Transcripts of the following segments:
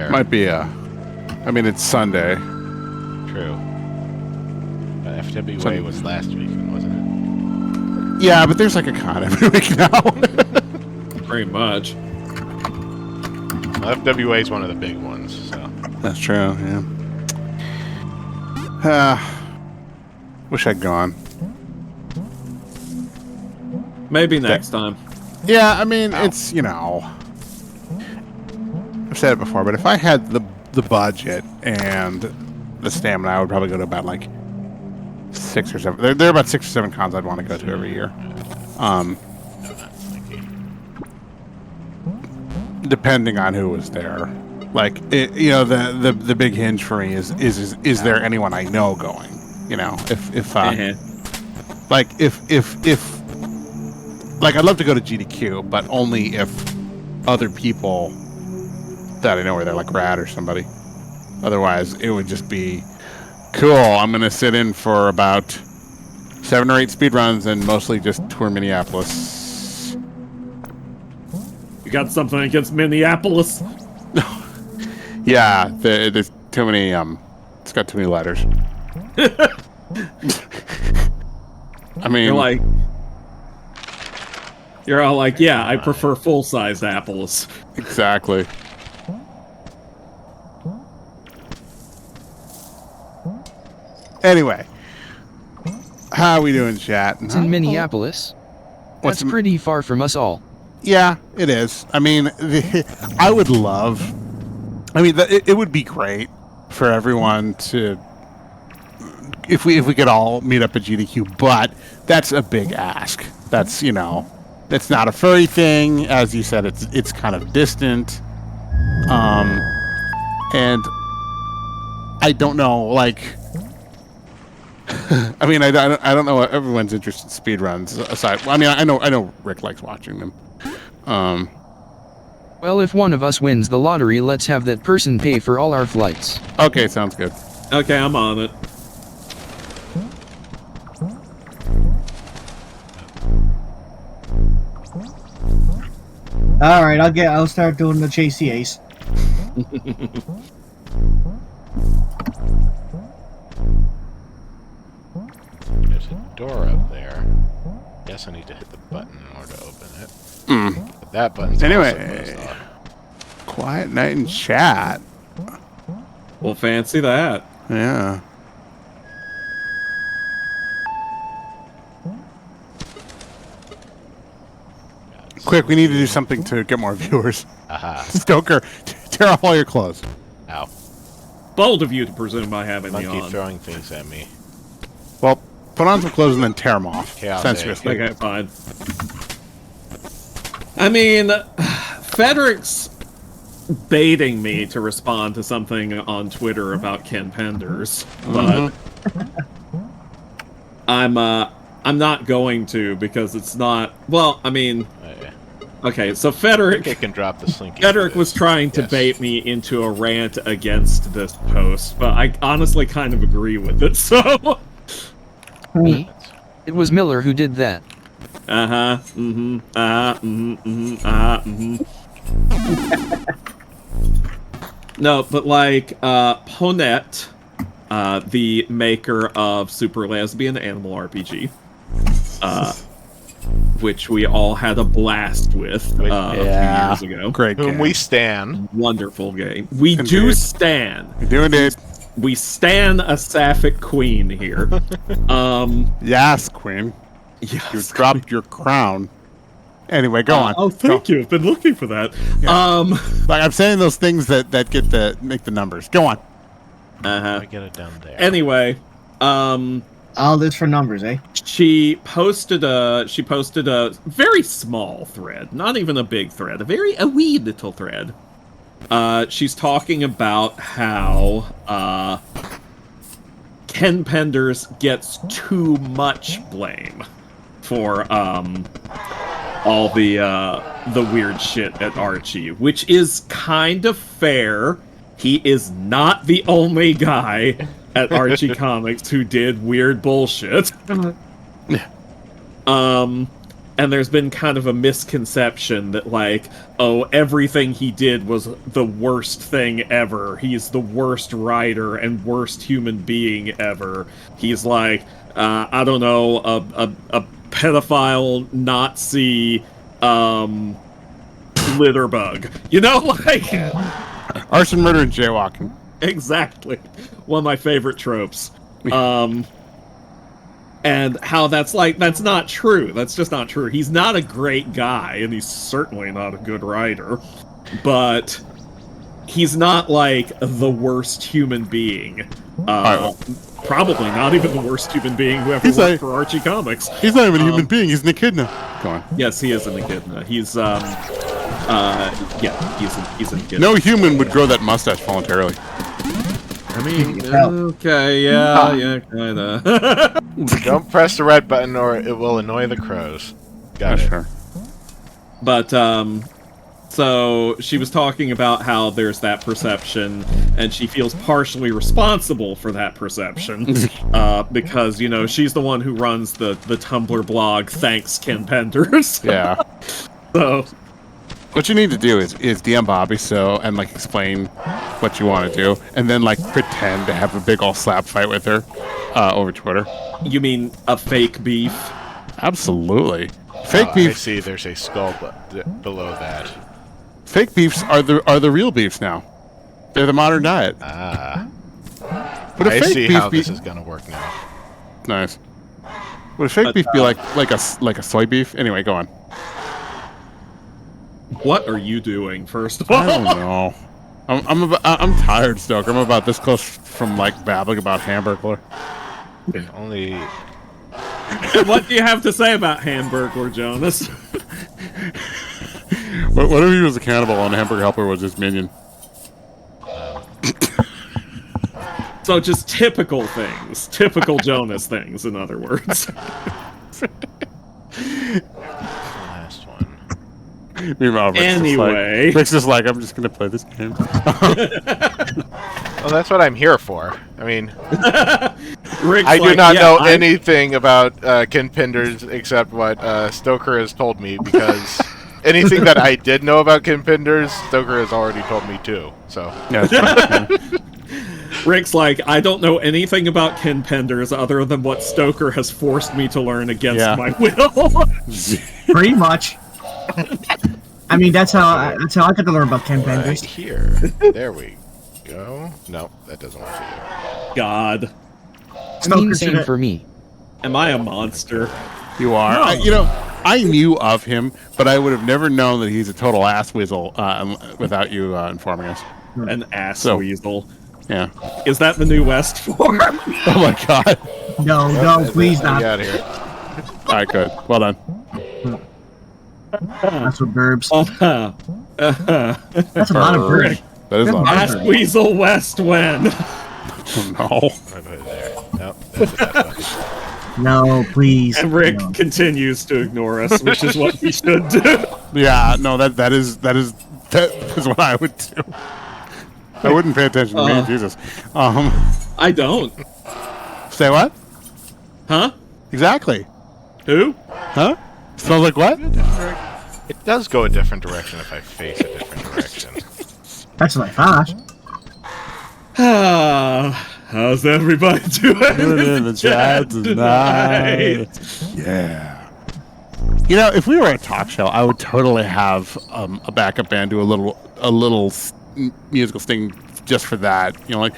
Might be I mean, it's Sunday. True. But FWA was last weekend, wasn't it? Yeah, but there's like a con every week now. Pretty much. Well, FWA is one of the big ones, so. That's true, yeah. Wish I'd gone. Maybe next time. Yeah, I mean, it's, you know... I've said it before, but if I had the budget and the stamina, I would probably go to about, like, 6 or 7. There are about 6 or 7 cons I'd want to go to every year. Depending on who was there. Like, you know, the big hinge for me is there anyone I know going? You know, if like like I'd love to go to GDQ, but only if other people that I know are there, like Rad or somebody. Otherwise, it would just be cool. I'm gonna sit in for about 7 or 8 speedruns and mostly just tour Minneapolis. You got something against Minneapolis? Yeah, there's too many. It's got too many letters. I mean, you're all like, yeah, I prefer full-sized apples. Exactly. Anyway, how are we doing, chat? It's in Minneapolis. That's pretty far from us all. Yeah, it is. I mean, I would love... I mean, it would be great for everyone to... If we could all meet up at GDQ, but that's a big ask. That's, you know... It's not a furry thing. As you said, it's kind of distant. And... I don't know, like... I mean, I don't know what everyone's interest in speedruns aside. I mean, I know Rick likes watching them. Well, if one of us wins the lottery, let's have that person pay for all our flights. Okay, sounds good. Okay, I'm on it. All right, I'll start doing the Chasey Ace. There's a door up there. Guess I need to hit the button in order to open it. But that button's anyway, quiet night in chat. Well, fancy that. Yeah. Quick, we need to do something to get more viewers. Aha. Stoker, tear off all your clothes. Ow. Bold of you to presume I have any Monkey on. throwing things at me. Well, put on some clothes and then tear them off. Sensuously. Okay, fine. I mean, Frederick's baiting me to respond to something on Twitter about Ken Penders, but I'm not going to because it's not. Well, I mean, okay. So Frederick can drop the slinky. Frederick was trying to bait me into a rant against this post, but I honestly kind of agree with it. So me? It was Miller who did that. No, but like Ponette, the maker of Super Lesbian Animal RPG, which we all had a blast with a few years ago. Great game. Whom we stan. Wonderful game. We do stan. We do indeed. We stan a sapphic queen here. Yes, queen. Yes. You dropped your crown. Anyway, go on. Oh, thank you. I've been looking for that. Yeah. Like I'm saying those things that make the numbers. Go on. I get it down there. Anyway, all this for numbers, eh? She posted a very small thread, not even a big thread, a wee little thread. She's talking about how Ken Penders gets too much blame for all the weird shit at Archie, which is kind of fair. He is not the only guy at Archie Comics who did weird bullshit. And there's been kind of a misconception that, like, oh, everything he did was the worst thing ever. He's the worst writer and worst human being ever. He's like, I don't know, a pedophile, Nazi, litterbug. You know, like... Arson, murder, and jaywalking. Exactly. One of my favorite tropes. And how that's not true. That's just not true. He's not a great guy, and he's certainly not a good writer. But he's not, like, the worst human being. Probably not even the worst human being who ever worked for Archie Comics. He's not even a human being, he's an echidna. Go on. Yes, he is an echidna. He's, he's an echidna. No human would grow that mustache voluntarily. I mean, okay, yeah, kinda. Don't press the red button or it will annoy the crows. Got it. Sure. But, so she was talking about how there's that perception, and she feels partially responsible for that perception, because, you know, she's the one who runs the Tumblr blog, Thanks Ken Penders. Yeah. So... What you need to do is DM Bobby and like explain what you want to do, and then like pretend to have a big ol' slap fight with her over Twitter. You mean a fake beef? Absolutely. Fake beef. I see. There's a skull below that. Fake beefs are the real beefs now. They're the modern diet. Ah. Would a I fake see beef how be... this is gonna work now. Nice. Would a fake beef be like a soy beef? Anyway, go on. What are you doing, first of all? I don't know. I'm tired, Stoker. I'm about this close from like babbling about Hamburglar. Only. What do you have to say about Hamburglar, Jonas? What if he was a cannibal and Hamburger Helper was his minion? So just typical things. Typical Jonas things, in other words. Last one. Meanwhile, Anyway. Rick's just like, I'm just gonna play this game. Well, that's what I'm here for. I mean, Rick's I do like, not yeah, know anything about Ken Penders except what Stoker has told me, because anything that I did know about Ken Penders, Stoker has already told me too. So Yeah, that's right. Rick's like, I don't know anything about Ken Penders other than what Stoker has forced me to learn against my will. Pretty much. I mean, that's how I got to learn about Ken right Penders. here, there we go. No, that doesn't want to God. Mean same for me. Am I a monster? You are. No. I knew of him, but I would have never known that he's a total ass weasel without you informing us. An ass So- weasel. Yeah. Is that the new West form? Oh my god. No, please not. Get out of here. All right, good. Well done. That's what verbs. That's a lot of Rick. verbs. That is a lot. Ass weasel West when? Oh, no. I put it there. Nope, that's what that's about. No, please. And Rick No. continues to ignore us, which is what he should do. Yeah. No. That is what I would do. I wouldn't pay attention to me. Jesus. I don't. Say what? Huh? Exactly. Who? Huh? Smells like what? It does go a different direction if I face a different direction. That's what I thought. How's everybody doing in the chat tonight? Yeah. You know, if we were a talk show, I would totally have a backup band do a little musical sting just for that. You know,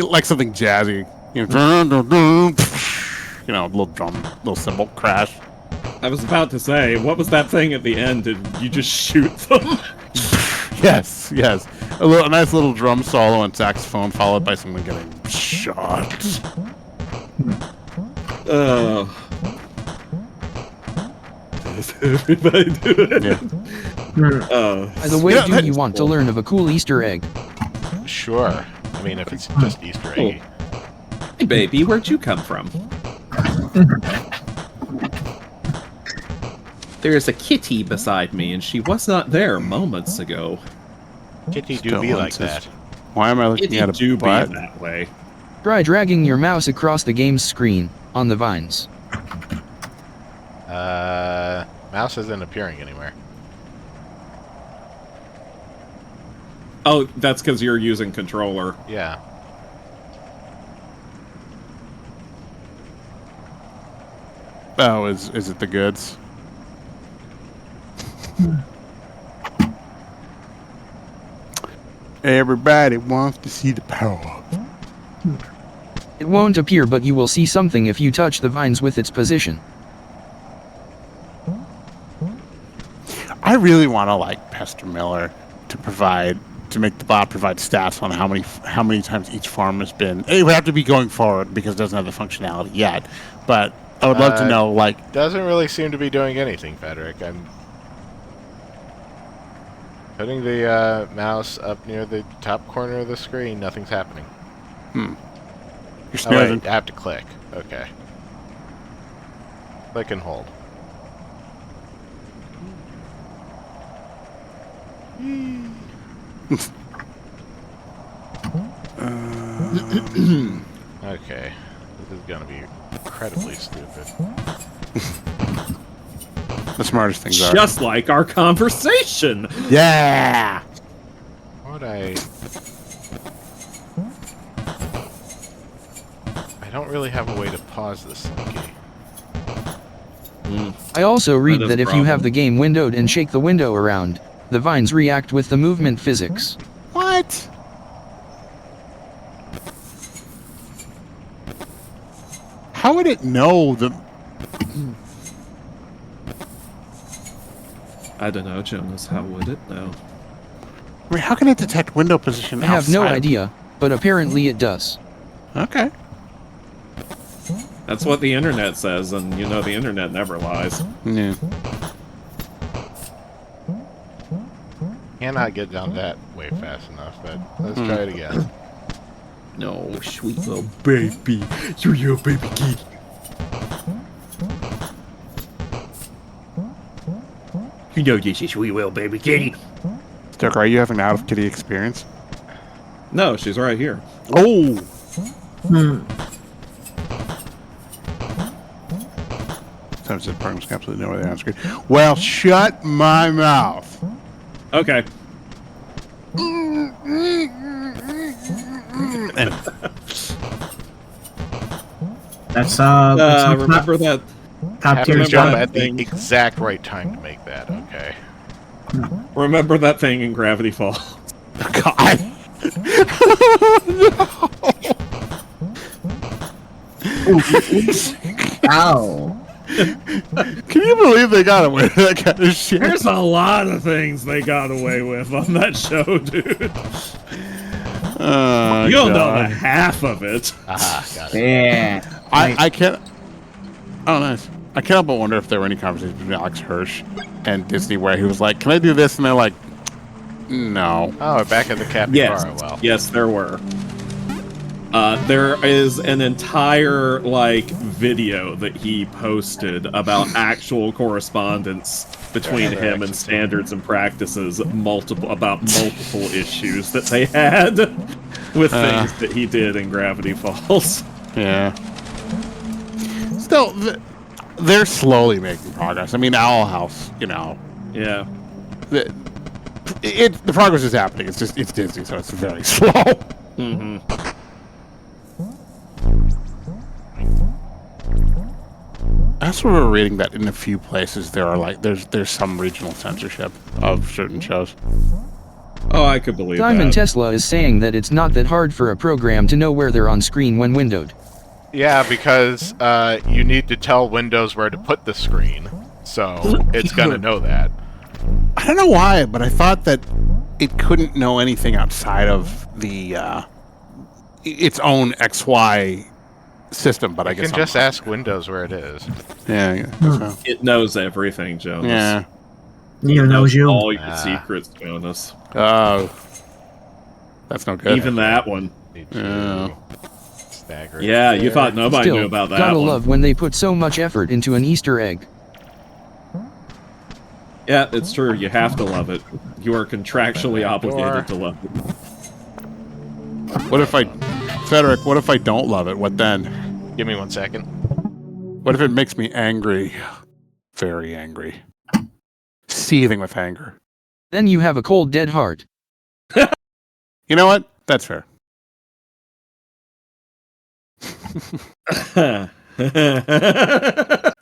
like something jazzy. You know, a little drum, little cymbal crash. I was about to say, what was that thing at the end? Did you just shoot them? Yes. A nice little drum solo and saxophone, followed by someone getting shot. How's everybody doing? Yeah. By the way, do you want to learn of a cool Easter egg? Sure. I mean, if it's just Easter egg. Hey, baby, where'd you come from? There's a kitty beside me, and she was not there moments ago. Kitty do be like that. Why am I looking Kitty at a do butt? be that way. Try dragging your mouse across the game's screen, on the vines. Mouse isn't appearing anywhere. Oh, that's because you're using controller. Yeah. Oh, is it the goods? Everybody wants to see the power. It won't appear, but you will see something if you touch the vines with its position. I really want to like pester Miller to make the bot provide stats on how many times each farm has been. It would have to be going forward because it doesn't have the functionality yet. But I would love to know, like, doesn't really seem to be doing anything, Frederick. I'm putting the mouse up near the top corner of the screen. Nothing's happening. You're Oh snoozing. wait, I have to click. Okay. Click and hold. Okay. This is gonna be incredibly stupid. The smartest things are. Just like our conversation. Yeah. What I don't really have a way to pause this monkey. I also read That is that a if you have problem. the game windowed and shake the window around, the vines react with the movement physics. What? How would it know the? I don't know, Jonas. How would it know? I mean, how can it detect window position? I have no outside of- idea, but apparently it does. Okay. That's what the internet says, and you know the internet never lies. Yeah. Cannot get down that way fast enough, but let's try it again. No, sweet little baby. You're your baby kitty. You know this is sweet little baby kitty. Stoker, are you having an out of kitty experience? No, she's right here. Oh. Hmm. Sometimes the programs absolutely know where they're on screen. Well, shut my mouth. Okay. And That's top, Remember that? top Have tier to remember jump that at the thing. exact right time to make that. Okay. Remember that thing in Gravity Falls? God. Ow. Can you believe they got away with that kind of shit? There's a lot of things they got away with on that show, dude. Oh, You don't know God. the half of it. Aha, got it. Yeah. I can't. Oh, nice. I can't help but wonder if there were any conversations between Alex Hirsch and Disney where he was like, "Can I do this?" And they're like, "No." Oh, we're back at the capybara Yes, well. yes, there were. There is an entire video that he posted about actual correspondence between Yeah, him and standards and practices, multiple issues that they had with things that he did in Gravity Falls. Yeah. Still, they're slowly making progress. I mean, Owl House, you know, Yeah. the progress is happening. It's just it's Disney, so it's very slow. Mm-hmm. That's what we're reading that in a few places there are there's some regional censorship of certain shows. Oh, I could believe Diamond that. Tesla is saying that it's not that hard for a program to know where they're on screen when windowed. Yeah, because you need to tell Windows where to put the screen, so it's gonna know that. I don't know why, but I thought that it couldn't know anything outside of the its own XY system. But I You guess can just ask Windows where it is. Yeah. So. It knows everything, Jonas. Yeah. Neither knows you. All your Ah. secrets, Jonas. Oh, that's no good. Even that one. Need Yeah. to stagger it Yeah, you there. thought nobody Still, knew about that gotta one. love when they put so much effort into an Easter egg. Yeah, it's true. You have to love it. You are contractually Door. obligated to love it. What if Frederick? What if I don't love it? What then? Give me 1 second. What if it makes me angry? Very angry. seething with anger. Then you have a cold, dead heart. You know what? That's fair.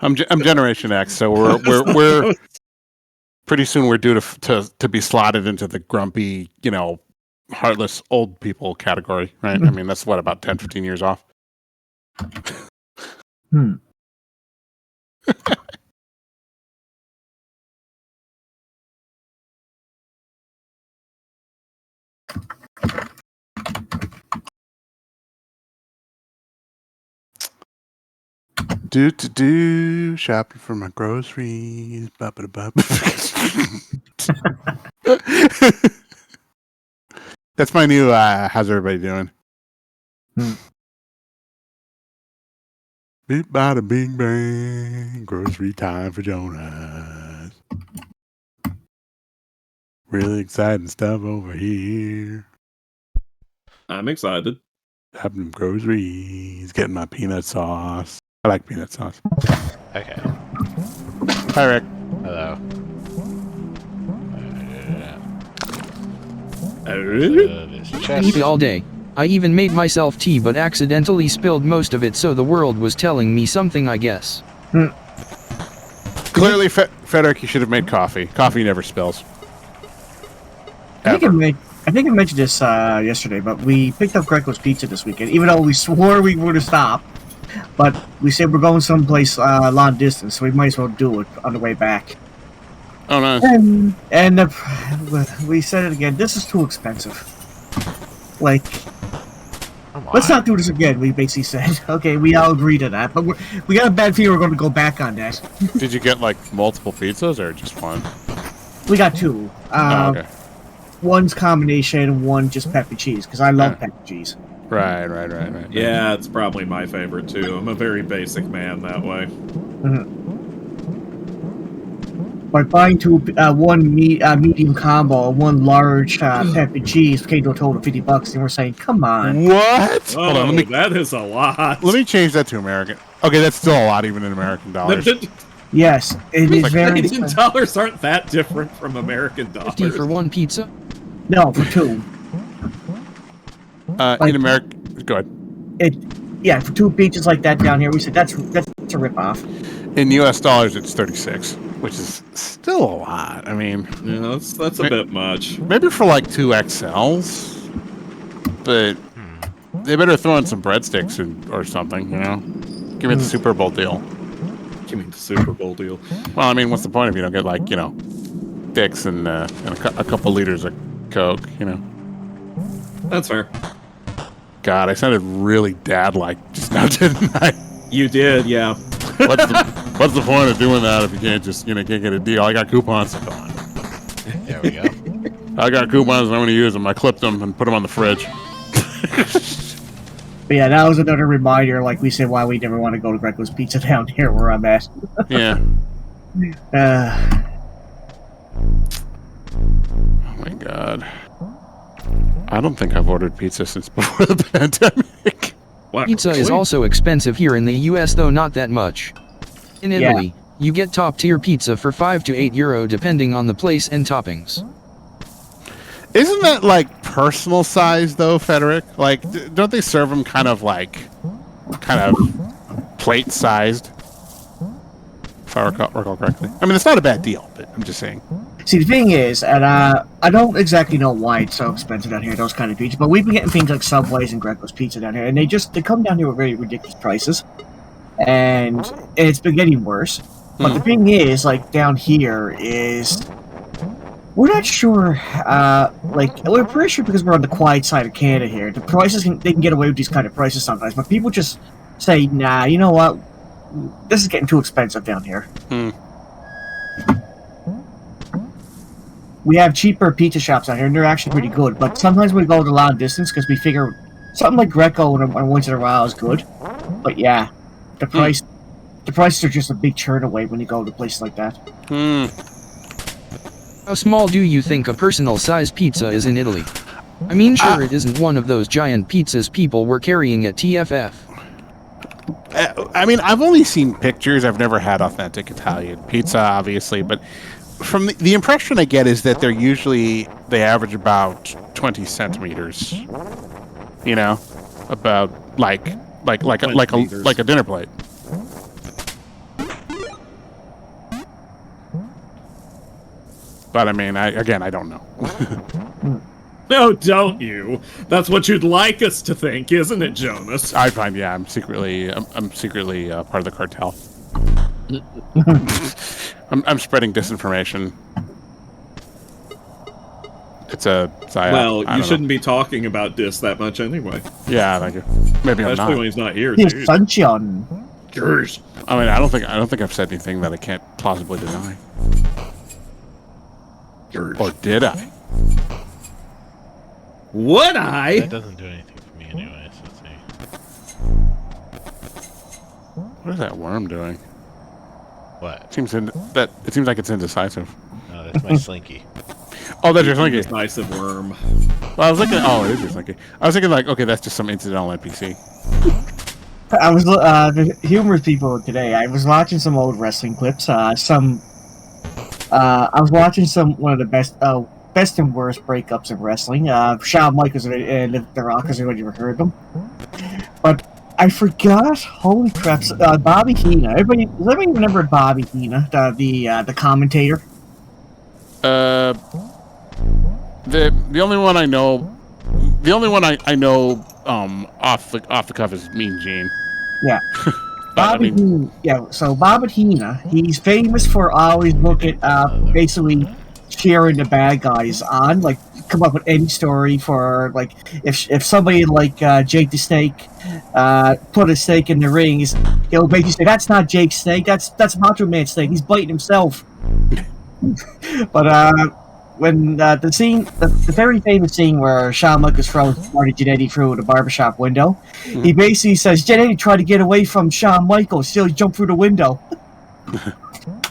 I'm Generation X, so we're pretty soon we're due to be slotted into the grumpy, heartless old people category, right? I mean, that's what, about 10, 15 years off. Do shopping for my groceries. Ba-ba-da-ba. That's my new how's everybody doing? Beat bada bing bang. Grocery time for Jonas. Really exciting stuff over here. I'm excited. Having groceries. Getting my peanut sauce. I like peanut sauce. Okay. Hi, Rick. Hello. This Eat chest. all day. I even made myself tea but accidentally spilled most of it, so the world was telling me something, I guess. Clearly, Frederick, you should have made coffee. Coffee never spills. I think I mentioned this yesterday, but we picked up Greco's Pizza this weekend, even though we swore we were to stop. But we said we're going someplace long distance, so we might as well do it on the way back. Oh, nice. And we said it again. This is too expensive. Like, let's not do this again. We basically said, okay, we all agree to that, but we got a bad feeling we're going to go back on that. Did you get like multiple pizzas or just one? We got two. Okay. One's combination, one just pepper cheese, because I love pepper cheese. Right. Yeah, it's probably my favorite too. I'm a very basic man that way. But buying one medium combo, one large pepper cheese came to a total of $50, and we're saying, come on. What? Oh, Hold on, that is a lot. let me change that to American. Okay, that's still a lot, even in American dollars. Yes, it is very Canadian expensive. dollars aren't that different from American dollars. 50 for one pizza? No, for two. In America, go ahead. For two pizzas like that down here, we said that's a ripoff. In U.S. dollars, it's 36, which is still a lot. I mean, Yeah, that's a bit much. maybe for like 2 XLs, but they better throw in some breadsticks or something. Give me the Super Bowl deal. You mean the Super Bowl deal? Well, I mean, what's the point if you don't get like sticks and a couple liters of Coke? That's fair. God, I sounded really dad-like just now, didn't I? You did, yeah. What's the point of doing that if you can't just can't get a deal? I got coupons. Come on. There we go. I got coupons and I'm going to use them. I clipped them and put them on the fridge. But yeah, that was another reminder, like we said, why we never want to go to Greco's Pizza down here where I'm at. Yeah. Uh, Oh my God. I don't think I've ordered pizza since before the pandemic. What, Pizza is really? also expensive here in the US, though not that much. In Italy, you get top-tier pizza for €5 to €8 depending on the place and toppings. Isn't that like personal size though, Frederick? Like, don't they serve them kind of plate sized? If I recall correctly. I mean, it's not a bad deal, but I'm just saying. see, the thing is, and I don't exactly know why it's so expensive down here, those kind of pizzas, but we've been getting things like Subway's and Greco's Pizza down here, and they come down here with very ridiculous prices, and it's been getting worse. But the thing is, like, down here is, we're not sure, we're pretty sure because we're on the quiet side of Canada here, the prices, they can get away with these kind of prices sometimes, but people just say, nah, you know what, this is getting too expensive down here. We have cheaper pizza shops out here, and they're actually pretty good, but sometimes we go the long distance because we figure something like Greco once in a while is good, but yeah, the prices are just a big churn away when you go to places like that. How small do you think a personal-sized pizza is in Italy? I mean, sure, it isn't one of those giant pizzas people were carrying at TFF. I mean, I've only seen pictures. I've never had authentic Italian pizza, obviously, but from the impression I get is that they average about 20 centimeters. You know, about like a dinner plate. But I mean, I don't know. No, don't you? That's what you'd like us to think, isn't it, Jonas? I find, yeah, I'm secretly part of the cartel. I'm spreading disinformation. It's a psyop. Well, I you don't shouldn't know. be talking about this that much anyway. Yeah, thank you. Maybe I'm Especially when not. he's not here. Yes, Dude. sunshine. Jeez. I mean, I don't think I've said anything that I can't plausibly deny. Or did I? Would I? That doesn't do anything for me anyways. Let's see. What is that worm doing? What? It seems like it's indecisive. No, that's my slinky. Oh, that's your slinky. Decisive worm. Well, I was looking. Oh, it is your slinky. I was thinking like, okay, that's just some incidental NPC. I was the humorous people today. I was watching some old wrestling clips. I was watching one of the best and worst breakups of wrestling. Shawn Michaels and The Rock. Has anyone ever heard them? But I forgot. Holy crap! Bobby Heenan. Does everybody remember Bobby Heenan, the commentator? The only one I know, off the cuff is Mean Gene. Yeah. But, I Bobby mean, Heenan, yeah, so Bobby Heenan, he's famous for always looking basically cheering the bad guys on, like come up with any story for like if somebody like Jake the Snake put a snake in the ring, he'll basically say that's not Jake Snake, that's Macho Man Snake, he's biting himself. But when the very famous scene where Shawn Michaels throws Marty Jannetty through the barbershop window, he basically says, Jannetty tried to get away from Shawn Michaels, still he jumped through the window.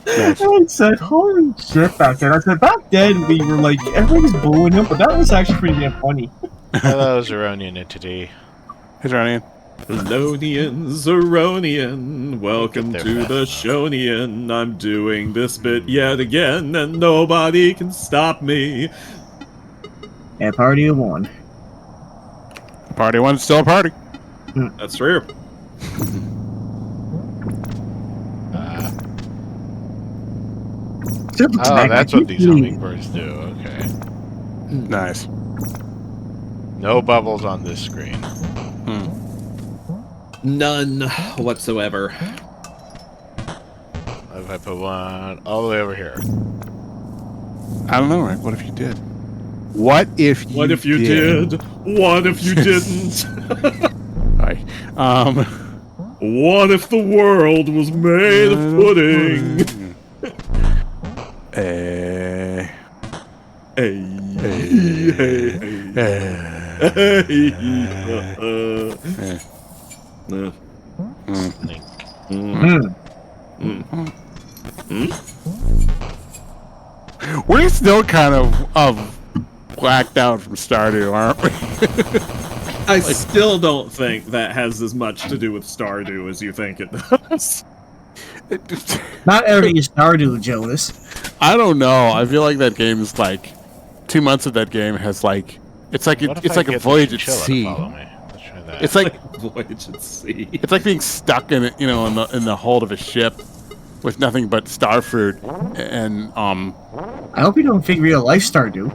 Nice. I said, holy shit back then. I said, back then we were like, everybody was booing him, but that was actually pretty damn funny. Hello, Zeronian entity. Here's Ryan. Helonian, Zeronian, welcome Get to there the fast Shonian. I'm doing this bit yet again, and nobody can stop me. And party of one. Party one's still a party. That's true. Oh, that's what these hummingbirds do. Okay. Nice. No bubbles on this screen. None whatsoever. If I put one all the way over here. I don't know, right? What if you did? What if you What if you did? What if you didn't? Hi. What if the world was made of pudding? Eh. Hey, We're still kind of blacked out from Stardew, aren't we? I still don't think that has as much to do with Stardew as you think it does. Not everything is Stardew, Jonas. I don't know. I feel like that game is like 2 months of that game has like it's like What if it's I like a get the voyage at chinchilla to sea. follow me? Let's try that. It's like Voyage at sea. it's like being stuck in it, in the hold of a ship with nothing but star fruit and I hope you don't think real life Stardew.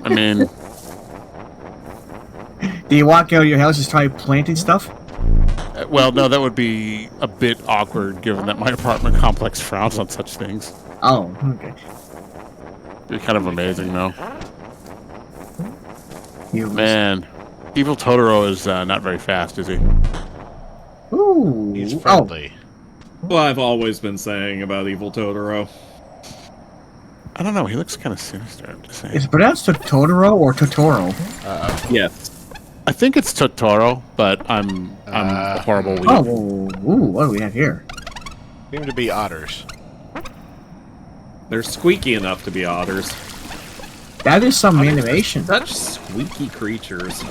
I mean Do you walk out of your house and try planting stuff? well, no, that would be a bit awkward given that my apartment complex frowns on such things. Oh, okay. It'd be kind of amazing though. You Man, Evil Totoro is not very fast, is he? Ooh. He's Oh, friendly. Well, I've always been saying about Evil Totoro. I don't know. He looks kind of sinister. I'm just saying. is it pronounced Totoro or Totoro? Yes. I think it's Totoro, but I'm a horrible weeb. Oh, ooh, what do we have here? Seem to be otters. They're squeaky enough to be otters. That is some animation. Such squeaky creatures.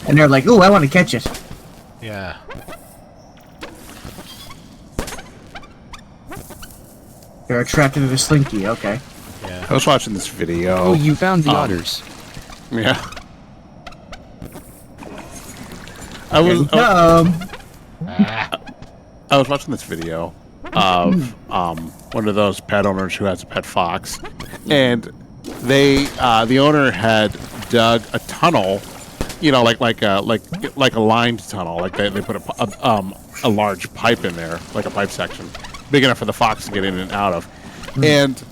And they're like, "Ooh, I want to catch it." Yeah. They're attracted to the slinky. Okay. Yeah. I was watching this video. Oh, you found the otters. Yeah. I was I was watching this video of one of those pet owners who has a pet fox, and the owner had dug a tunnel, you know, like a lined tunnel, like they put a large pipe in there, like a pipe section, big enough for the fox to get in and out of, and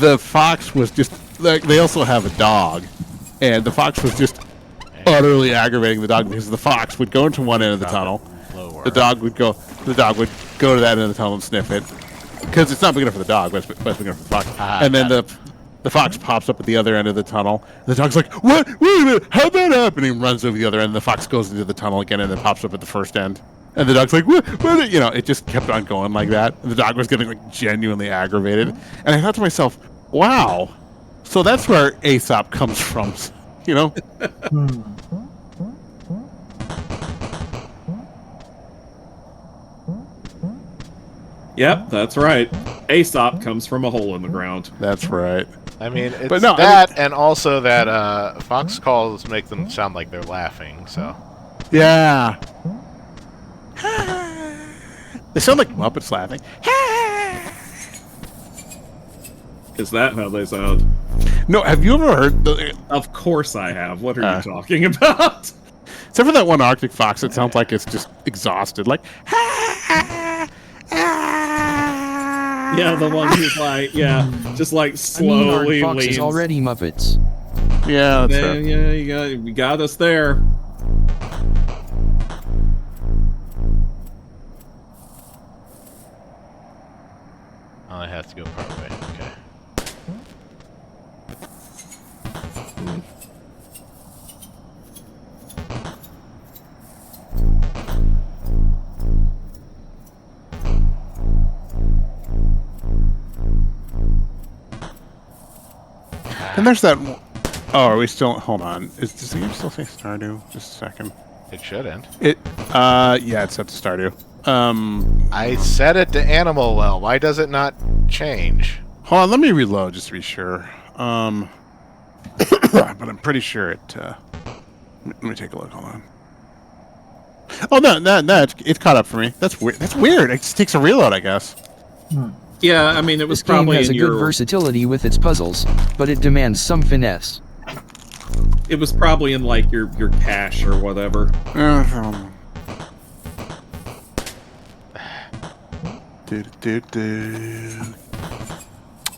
the fox was just like, they also have a dog, and the fox was just utterly aggravating the dog because the fox would go into one end of the tunnel, the dog would go to that end of the tunnel and sniff it because it's not big enough for the dog, but it's big enough for the fox, and then the fox pops up at the other end of the tunnel. And the dog's like, "What? Wait a minute! How'd that happen?" And he runs over the other end. And the fox goes into the tunnel again, and then pops up at the first end. And the dog's like, "What? What?" You know, it just kept on going like that. And the dog was getting like genuinely aggravated. And I thought to myself, "Wow, so that's where Aesop comes from." You know? Yep, that's right. Aesop comes from a hole in the ground. That's right. I mean, it's But no, and also that fox calls make them sound like they're laughing, so... Yeah. They sound like Muppets laughing. Is that how they sound? No, have you ever heard Of course I have. What are you talking about? except for that one Arctic fox, it sounds like it's just exhausted, like Yeah, the one who's like, just like slowly Fox leans. is already Muppets. yeah, that's right. Yeah, you got us there. Oh, I have to go far away. Okay. And there's that. Oh, are we still? Hold on. Does the game still say Stardew? Just a second. It shouldn't. Yeah, it's set to Stardew. I set it to Animal Well. Why does it not change? Hold on. Let me reload just to be sure. But I'm pretty sure it. Let me take a look. Hold on. Oh no! It's caught up for me. That's weird. That's weird. It just takes a reload, I guess. Yeah, I mean, it was This game probably has a in good your... versatility with its puzzles, but it demands some finesse. It was probably in, like, your cache or whatever. What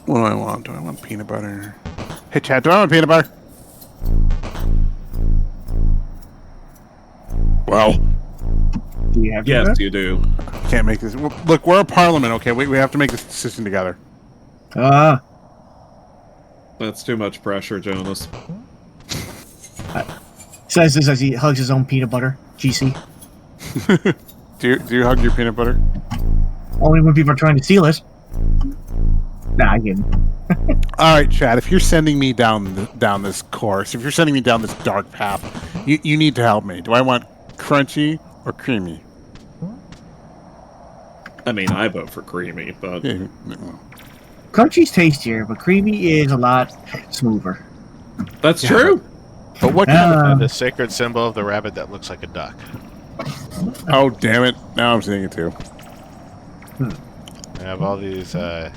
do I want? Do I want peanut butter? Hey, Chad, do I want peanut butter? Well, Do you have Yes, that? you do. can't make this. Look, we're a parliament, okay? We have to make this decision together. That's too much pressure, Jonas. Says this as he hugs his own peanut butter. GC. Do you hug your peanut butter? Only when people are trying to steal it. Nah, I didn't. All right, Chad. If you're sending me down this course, if you're sending me down this dark path, you need to help me. Do I want crunchy or creamy? I mean, I vote for creamy, but... Yeah. Crunchy's tastier, but creamy is a lot smoother. That's true. But what kind of... The sacred symbol of the rabbit that looks like a duck. Oh, damn it. Now I'm seeing it too. I have all these facial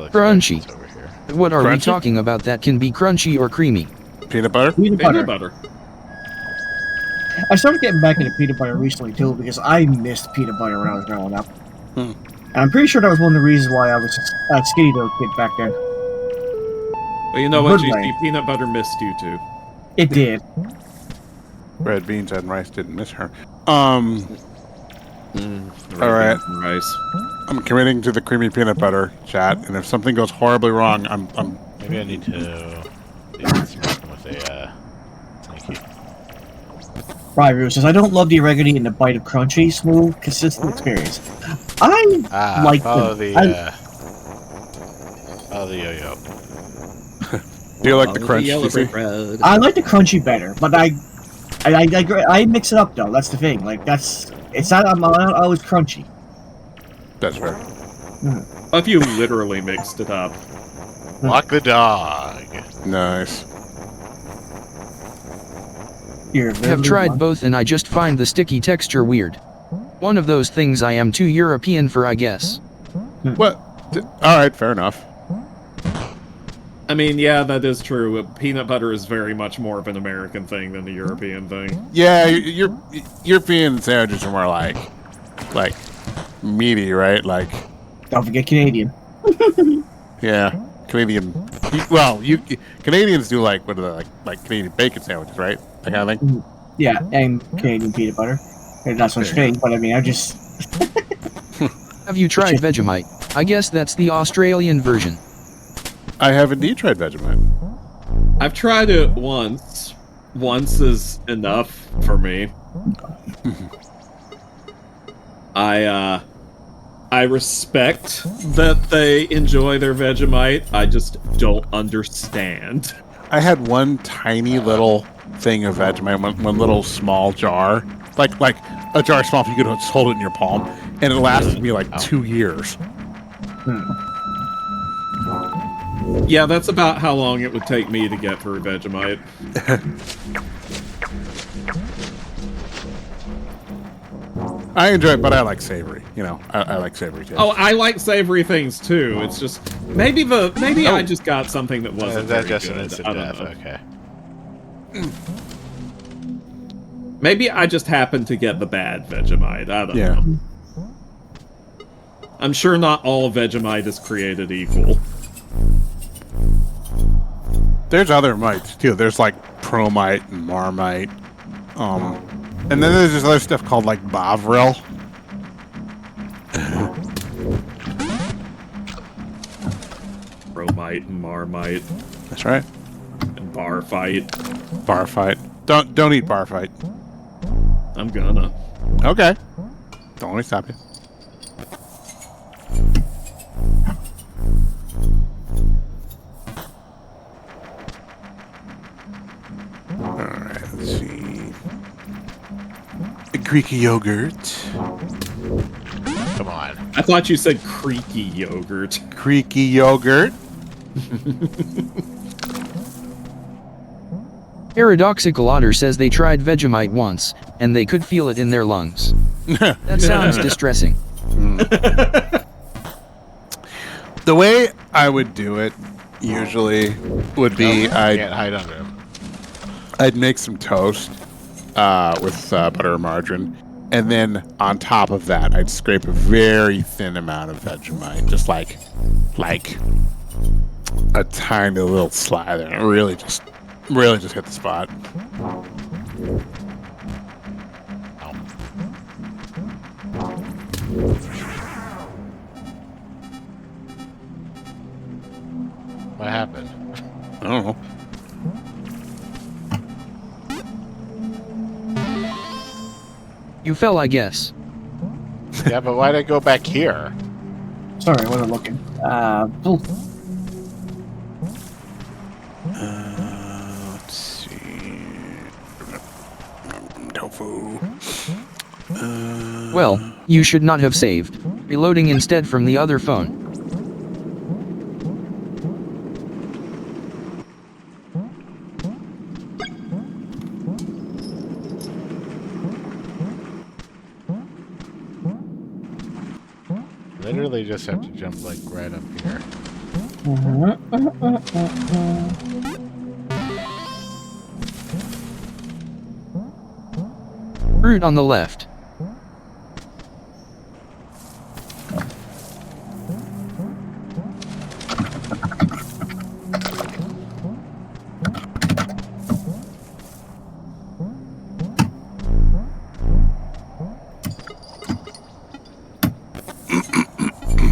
Crunchy. expressions over here. What are we Crunchy? talking about that can be crunchy or creamy? Peanut butter? Peanut Peanut butter. butter. I started getting back into peanut butter recently too because I missed peanut butter when I was growing up. Hmm. And I'm pretty sure that was one of the reasons why I was a skinny little kid back then. Well, you know what, Good way. GC? Peanut butter missed you, too. It did. Red beans and rice didn't miss her. All right. Rice. I'm committing to the creamy peanut butter, chat. And if something goes horribly wrong, I'm Maybe I need to do something with a sneaky. Right, Roo says, I don't love the oregano and the bite of crunchy, smooth, consistent experience. I like follow the... the follow the yo-yo. Do you like the Follow crunch? yellow TC? brick road. I like the crunchy better, but I mix it up though. That's the thing. Like it's not. I'm not always crunchy. That's fair. If you literally mixed it up. Walk the dog. Nice. Here, I have tried both and I just find the sticky texture weird. One of those things I am too European for, I guess. What? All right, fair enough. I mean, yeah, that is true. Peanut butter is very much more of an American thing than a European thing. Yeah, European sandwiches are more like meaty, right? Like, Don't forget Canadian. yeah, Canadian. Well, Canadians do like what are they like Canadian bacon sandwiches, right? That kind of thing. Yeah, and Canadian peanut butter. And not such thing, but I mean, I just. Have you tried Vegemite? I guess that's the Australian version. I have indeed tried Vegemite. I've tried it once. Once is enough for me. I respect that they enjoy their Vegemite. I just don't understand. I had one tiny little thing of Vegemite, one little small jar, like a jar small. If you could just hold it in your palm, and it lasted me like 2 years. Yeah, that's about how long it would take me to get through Vegemite. I enjoy it, but I like savory. You know, I like savory too. Oh, I like savory things too. It's just maybe I just got something that wasn't That very just good. an instant I don't death. know. Okay. Maybe I just happened to get the bad Vegemite. I don't Yeah. know. I'm sure not all Vegemite is created equal. There's other mites too. There's like Promite and Marmite. And then there's this other stuff called like Bovril. Bromite and Marmite That's right. and Barfight. Barfight. Don't eat Barfight. I'm gonna. Okay. Don't let me stop you. Alright, let's see. Greek yogurt. Come on. I thought you said creaky yogurt. Creaky yogurt. Paradoxical Otter says they tried Vegemite once, and they could feel it in their lungs. That sounds distressing. The way I would do it usually would be Can't hide under him. I'd make some toast with butter or margarine, and then on top of that, I'd scrape a very thin amount of Vegemite, just like a tiny little slather, and really just hit the spot. What happened? I don't know. You fell, I guess. Yeah, but why'd I go back here? Sorry, I wasn't looking. Let's see. Tofu. Well, you should not have saved. Reloading instead from the other phone. Literally just have to jump like right up here. Route on the left.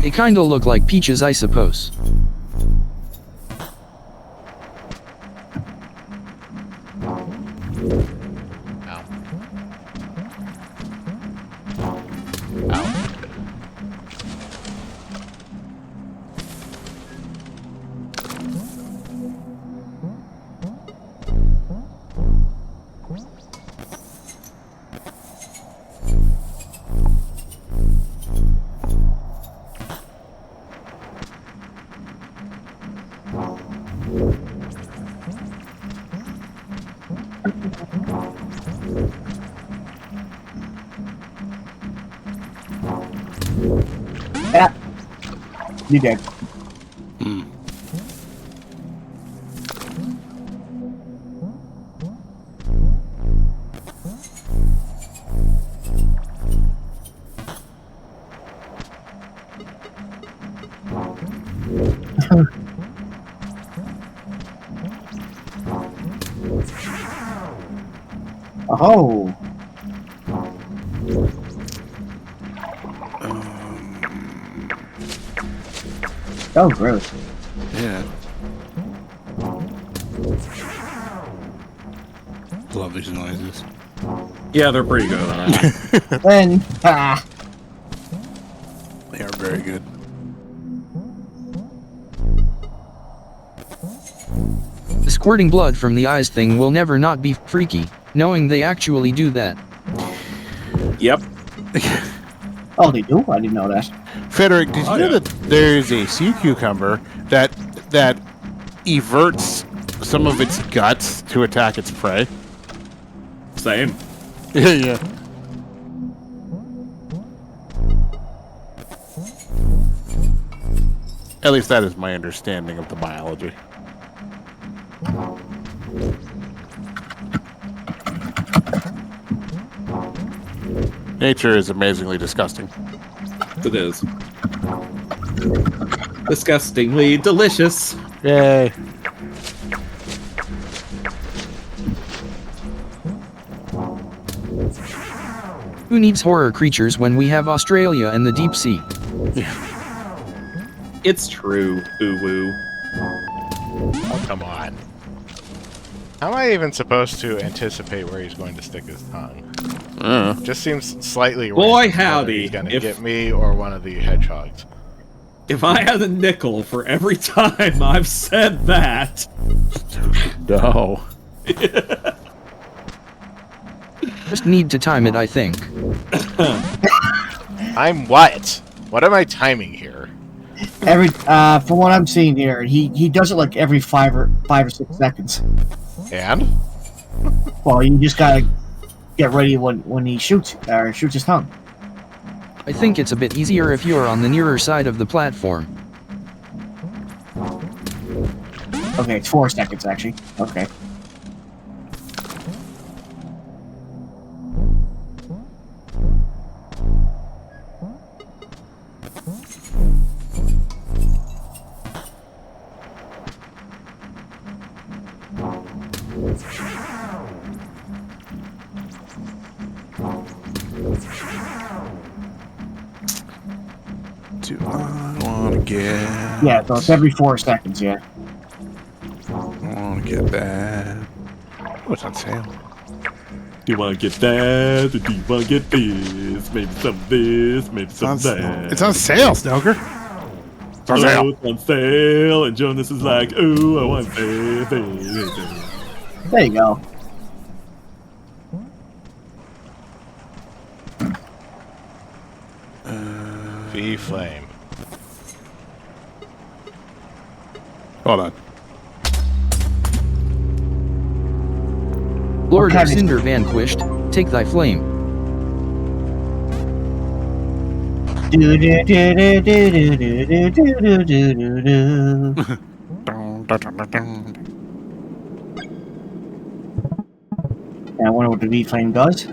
They kinda look like peaches, I suppose. Ow. Ow. Yeah. You did. Oh. Oh, gross. Yeah. Love these noises. Yeah, they're pretty good. Then, They are very good. The squirting blood from the eyes thing will never not be freaky, knowing they actually do that. Yep. oh, they do? I didn't know that. Frederick, did you know that there's a sea cucumber that everts some of its guts to attack its prey? Same. Yeah. At least that is my understanding of the biology. Nature is amazingly disgusting. It is. Disgustingly delicious. Yay. Who needs horror creatures when we have Australia and the deep sea? It's true, Uwu. Oh, come on. How am I even supposed to anticipate where he's going to stick his tongue? Just seems slightly Boy, random whether howdy, he's gonna if- get me or one of the hedgehogs. If I had a nickel for every time I've said that, No. Just need to time it, I think. I'm what? What am I timing here? Every from what I'm seeing here, he does it like every 5 or 6 seconds. And? Well, you just gotta get ready when he shoots his tongue. I think it's a bit easier if you're on the nearer side of the platform. Okay, it's 4 seconds actually. Okay. Do I want to get... Yeah, so it's every 4 seconds, yeah. I want to get that. Oh, it's on sale. do you want to get that? Or do you want to get this? Maybe some of this, maybe some of that. It's on sale, Stoker. It's on sale. It's on sale, and Jonas is like, ooh, I want this. There you go. V-Flame. Hold on. Lord Okay. of Cinder vanquished, take thy flame. I wonder what the V-Flame does.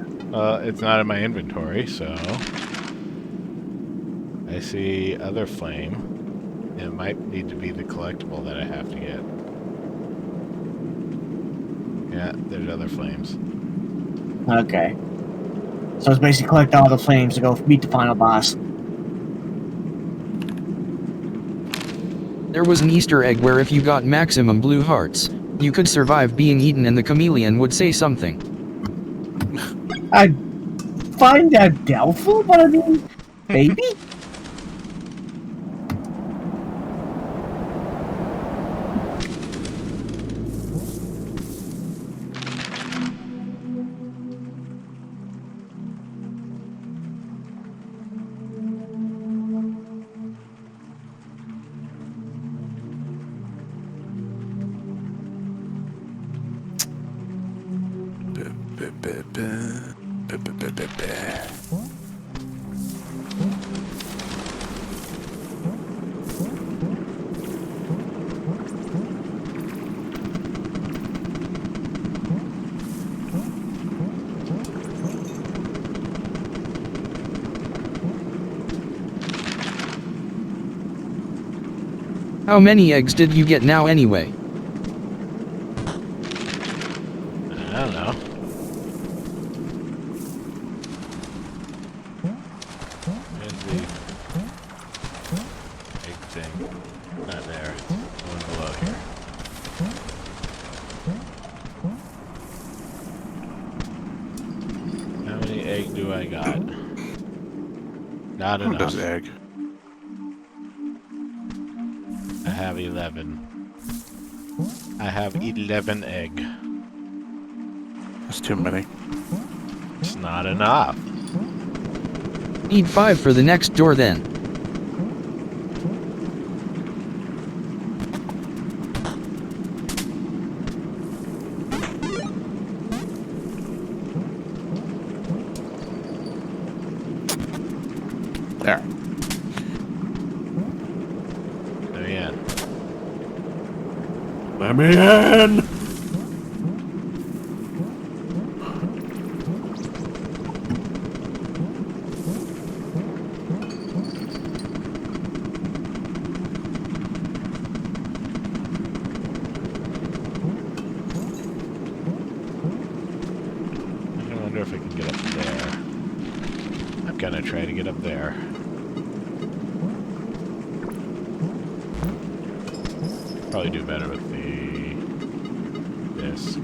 It's not in my inventory, so... I see other flame. It might need to be the collectible that I have to get. Yeah, there's other flames. Okay. So it's basically collect all the flames to go meet the final boss. There was an Easter egg where if you got maximum blue hearts, you could survive being eaten and the chameleon would say something. I find that doubtful, but I mean, maybe? How many eggs did you get now anyway? I don't know. Where's the egg thing? Not there. One below here. How many egg do I got? Not Who enough. does egg? I have 11. I have 11 egg. That's too many. It's not enough. Need 5 for the next door then. There. Let me in. Let me in! I wonder if I can get up there. I'm gonna try to get up there. Probably do better with the disc.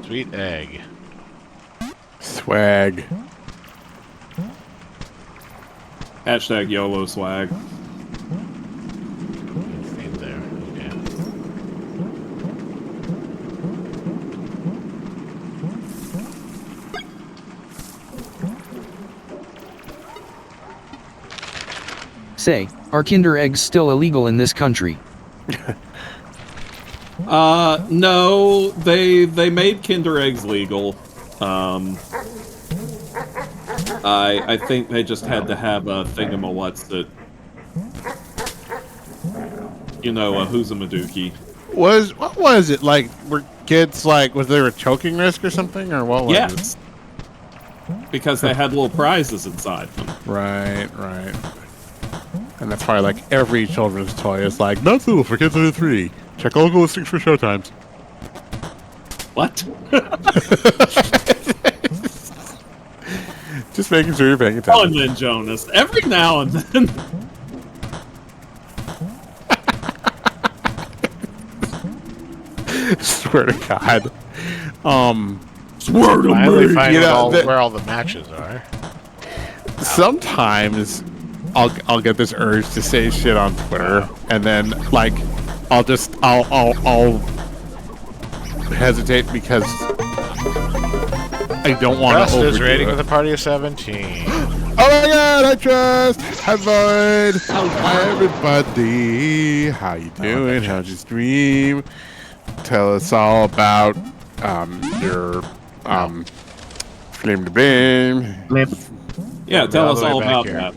Sweet egg. Swag. Hashtag YOLO swag. Stay there. Okay. Say, are Kinder eggs still illegal in this country? No, they made Kinder Eggs legal. I think they just had to have a thingamawhat's that, you know, a who's a Maduki. What was it like? Were kids like, was there a choking risk or something, or what was Yes, because they had little prizes inside them. it? Right. And that's why like every children's toy is like not suitable for kids under 3. Check all the listings for showtimes. What? Just making sure you're paying Oh, attention. and then Jonas. Every now and then. Swear to God. Swear to Finally me. find You know, where all the matches are. Sometimes I'll get this urge to say shit on Twitter, and then like I'll hesitate because I don't want Trust to is overdo rating it. with a party of 17. Oh my God! I trust. Hi, Void. Hi, everybody. How you doing? How's your stream? Tell us all about your flame to beam. Lip. Yeah, tell all us the way all back about here. that.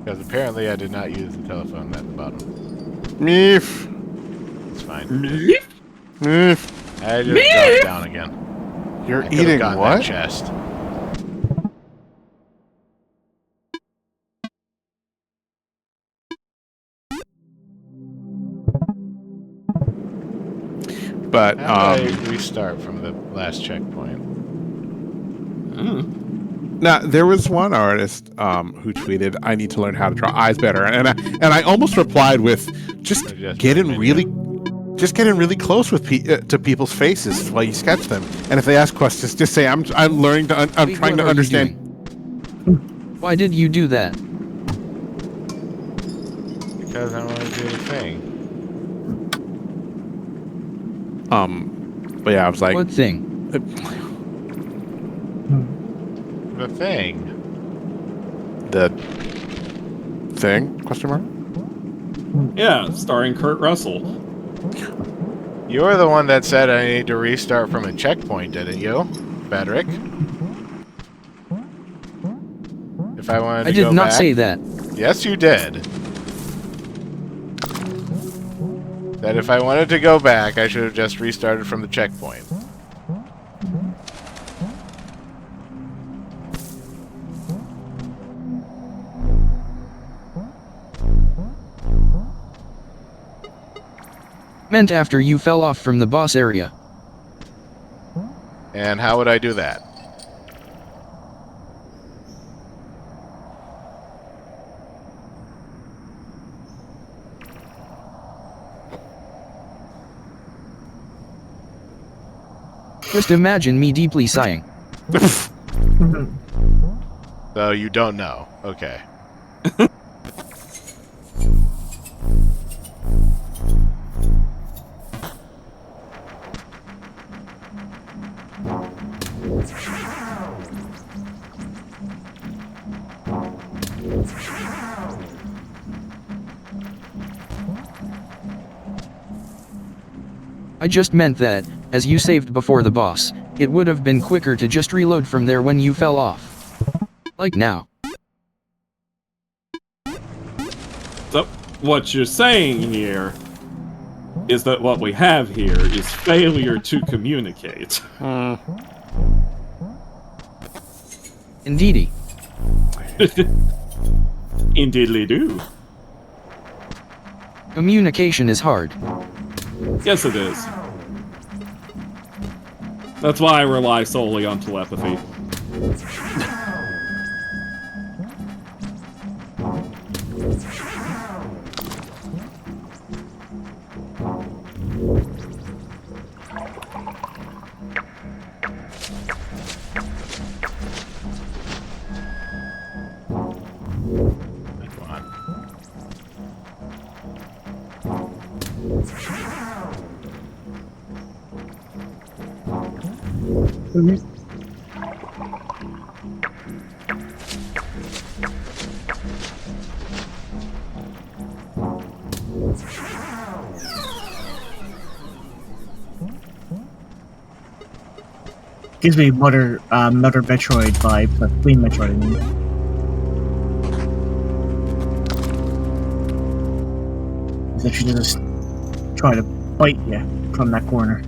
Because apparently I did not use the telephone at the bottom. Meef. It's fine. Meef. I just dropped down again. You're I could've eating gotten what? that chest. But How do I restart from the last checkpoint? now there was one artist who tweeted, "I need to learn how to draw eyes better," and I almost replied with, "Just Or just get in menu? really close with to people's faces while you sketch them, and if they ask questions, just say, I'm learning to I'm Wait, trying what to are you understand." doing? Why did you do that? Because I want to do the thing. But yeah, I was like, What thing? The thing. the thing? Question mark. Yeah, starring Kurt Russell. You're the one that said I need to restart from a checkpoint, didn't you, Frederick? If I wanted to I go did not back? say that. Yes, you did. that if I wanted to go back, I should have just restarted from the checkpoint. Meant after you fell off from the boss area. And how would I do that? Just imagine me deeply sighing. So you don't know. Okay. I just meant that, as you saved before the boss, it would have been quicker to just reload from there when you fell off. Like now. So, what you're saying here is that what we have here is failure to communicate. Indeedy. Indeedly do. Communication is hard. Yes, it is. That's why I rely solely on telepathy. Come on. Gives me Mother Metroid vibe, but Queen Metroid, I mean. That she just try to bite you from that corner.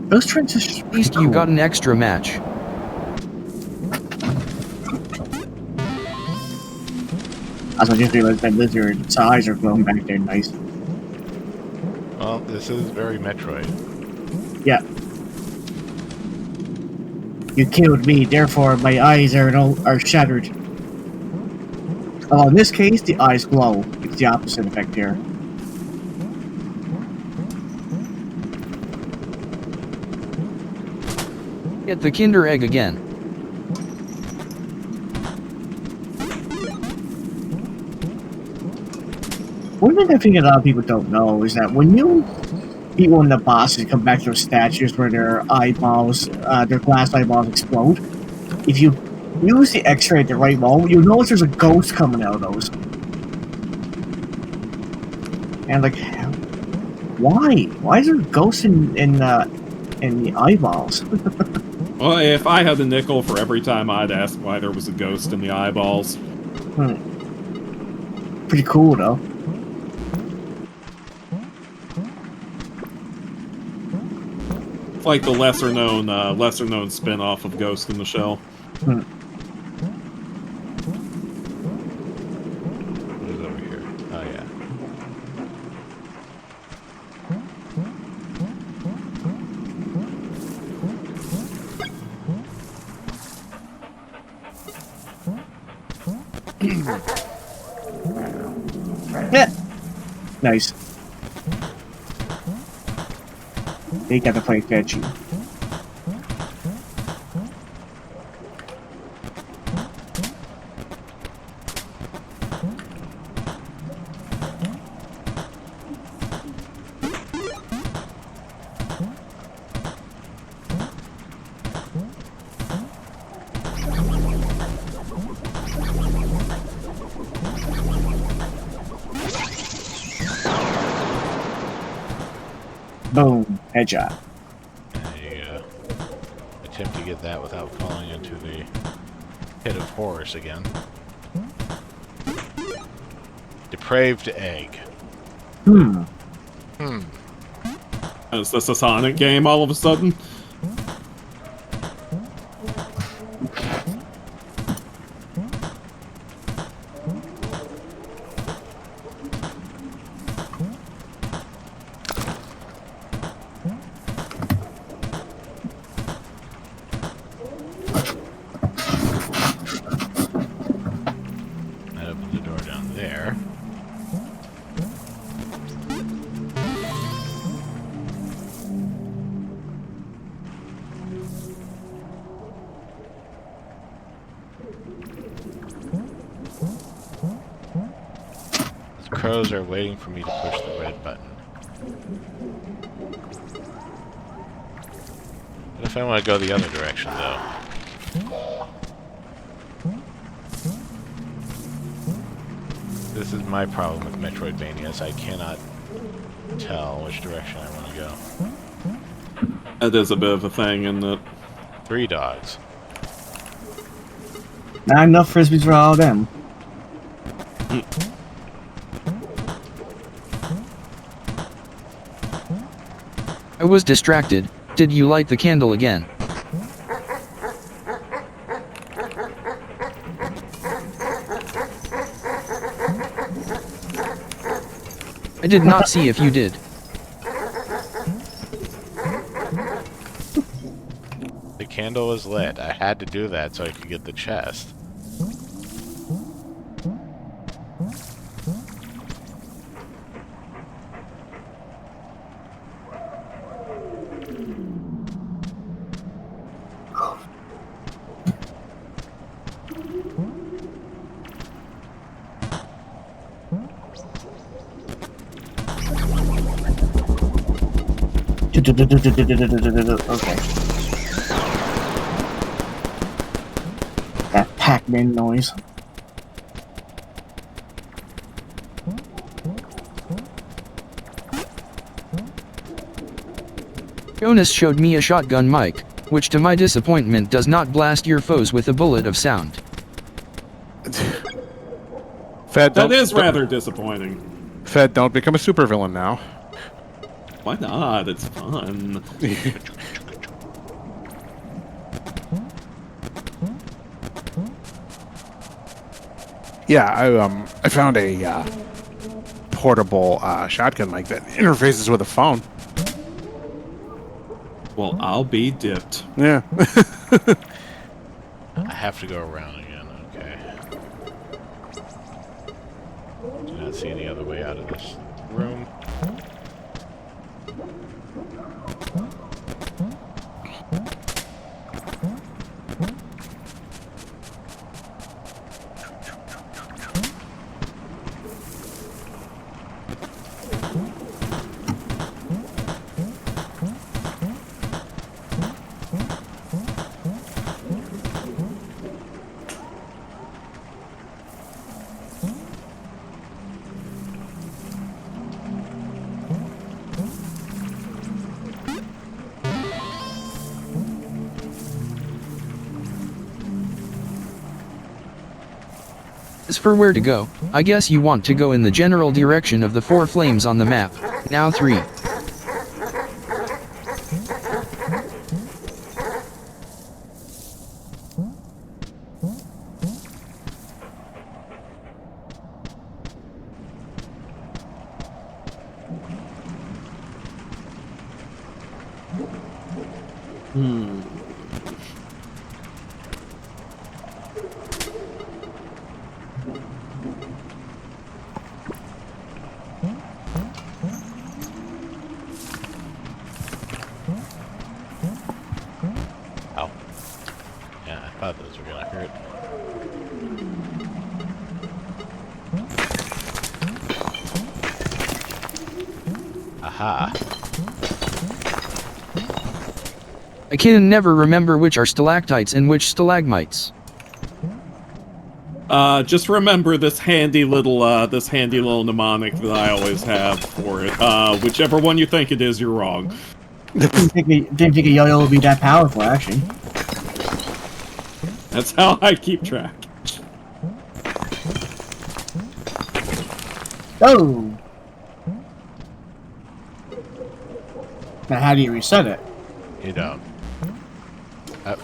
Those transitions. At least you got an extra match. I was just realized that lizard, its eyes are glowing back there nice. Well, this is very Metroid. Yeah. You killed me, therefore my eyes are shattered. Although in this case, the eyes glow. It's the opposite effect here. Get the Kinder Egg again. One thing I think a lot of people don't know is that when you beat one of the bosses, come back to those statues where their eyeballs, their glass eyeballs explode. If you use the X-ray at the right moment, you'll notice there's a ghost coming out of those. And like, why? Why is there a ghost in the eyeballs? Well, if I had a nickel for every time I'd ask why there was a ghost in the eyeballs. Pretty cool, though. It's like the lesser known spin-off of Ghost in the Shell. What is over here? Oh, yeah. Yeah. Nice. They got to play catchy. Boom. Headshot. There you go. attempt to get that without falling into the pit of horrors again. Depraved egg. Is this a Sonic game all of a sudden? That opens the door down there. Crows are waiting for me to push the red button. What if I want to go the other direction, though? This is my problem with Metroidvania, is I cannot tell which direction I want to go. It is a bit of a thing, isn't it? 3 dogs. Not enough frisbees for all of them. I was distracted. Did you light the candle again? I did not see if you did. The candle was lit. I had to do that so I could get the chest. Okay. That Pac-Man noise. Jonas showed me a shotgun mic, which to my disappointment does not blast your foes with a bullet of sound. Fed, That is rather disappointing. Fed, don't become a supervillain now. Why not? It's fun. Yeah, I found a portable shotgun mic that interfaces with a phone. Well, I'll be dipped. Yeah. I have to go around again, okay. Do not see any other way out of this room. As for where to go, I guess you want to go in the general direction of the 4 flames on the map. Now 3. Ow. Yeah, I thought those were gonna hurt. Aha. I can never remember which are stalactites and which stalagmites. Just remember this handy little mnemonic that I always have for it. Whichever one you think it is, you're wrong. Didn't think a yo-yo would be that powerful, actually. That's how I keep track. Oh! Now, how do you reset it? You don't. Up.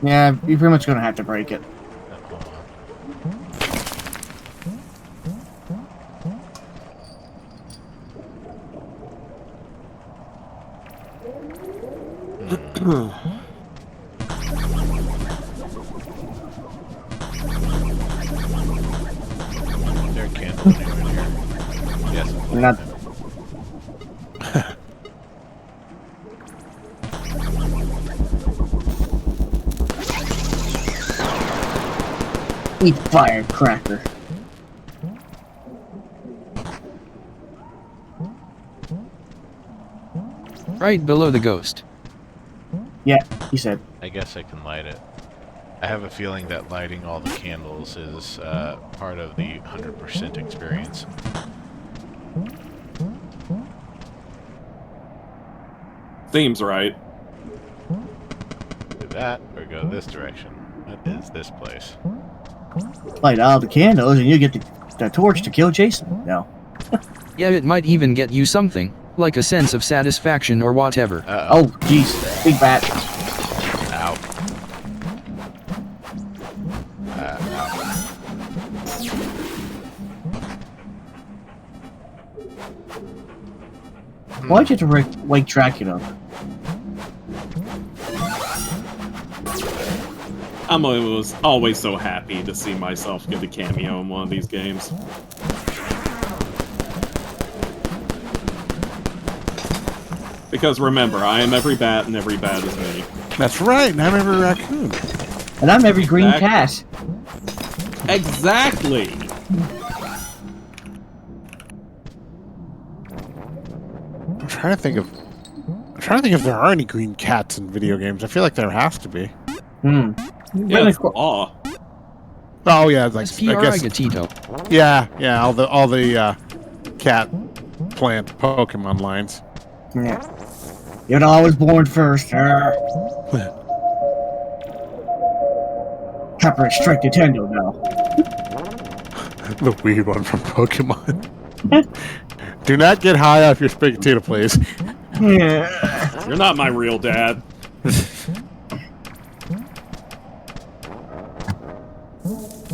Yeah, you're pretty much gonna have to break it. There can't be anyone here. Yes. Not. Eat firecracker. Right below the ghost. Yeah, he said. I guess I can light it. I have a feeling that lighting all the candles is part of the 100% experience. Seems right. Do that, or go this direction. What is this place? Light all the candles and you get the torch to kill Jason. No. Yeah, it might even get you something, like a sense of satisfaction or whatever. Uh-oh. Oh, jeez. Big bat. Ow. Why'd you have to wake Dracula up? I'm always so happy to see myself get a cameo in one of these games. Because remember, I am every bat and every bat is me. That's right, and I'm every raccoon. And I'm every green Exactly. cat. Exactly! I'm trying to think if there are any green cats in video games. I feel like there has to be. Hmm. Yeah, it's law. Oh yeah, like I guess. Gatito. Yeah, all the cat plant Pokemon lines. Yeah. You're always born first. Copyright strike Nintendo now. The weird one from Pokemon. Do not get high off your spaghetti, please. Yeah. You're not my real dad.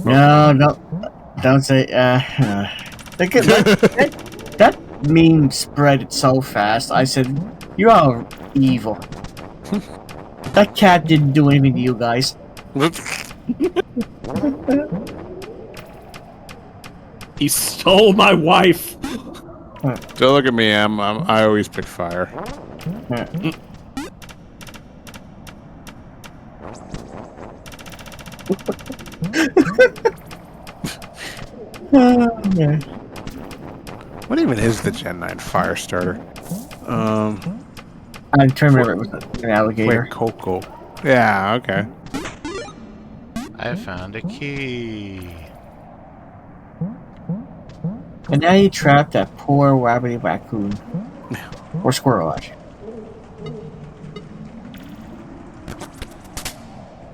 No, don't say. That meme spread so fast. I said, "You're all evil." That cat didn't do anything to you guys. He stole my wife! So look at me. I always pick fire. Yeah. What even is the Gen 9 fire starter? I'm trying to remember it was an alligator. Wait, Coco. Yeah, okay. I found a key. And now you trapped that poor rabbity raccoon. Or squirrel, actually.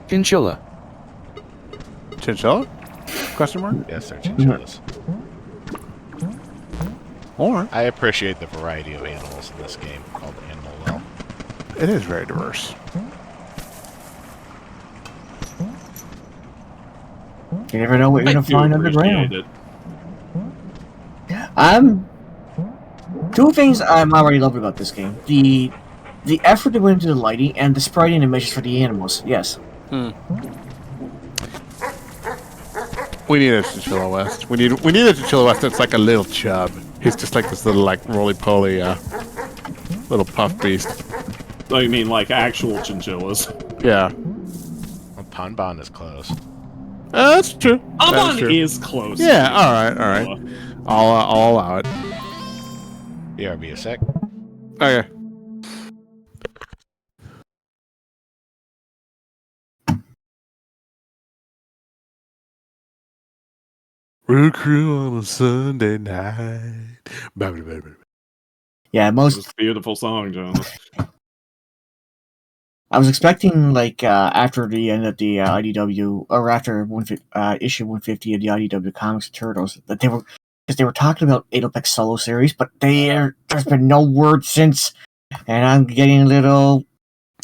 Chinchilla. Chinchilla? Question mark? Yes, they're chinchillas. Or I appreciate the variety of animals in this game called Animal Well. it is very diverse. You never know what you're I gonna do find appreciate underground. it. Two things I'm already loving about this game: the effort that went into the lighting and the sprite animations for the animals. Yes. We need a Chinchilla West. We need a Chinchilla West that's like a little chub. He's just like this little like roly poly little puff beast. Oh, you mean like actual chinchillas? Yeah. Well, Ponbon is closed. That's true. That's Amon true. is close. Yeah, alright. I'll allow it. BRB a sec. Okay. Roo Croo on a Sunday night. Blah, blah, blah, blah. Yeah, It's a beautiful song, Jonas. I was expecting like after the end of the IDW or after issue 150 of the IDW Comics of Turtles that they were because they were talking about Adopex solo series, but there's been no word since, and I'm getting a little.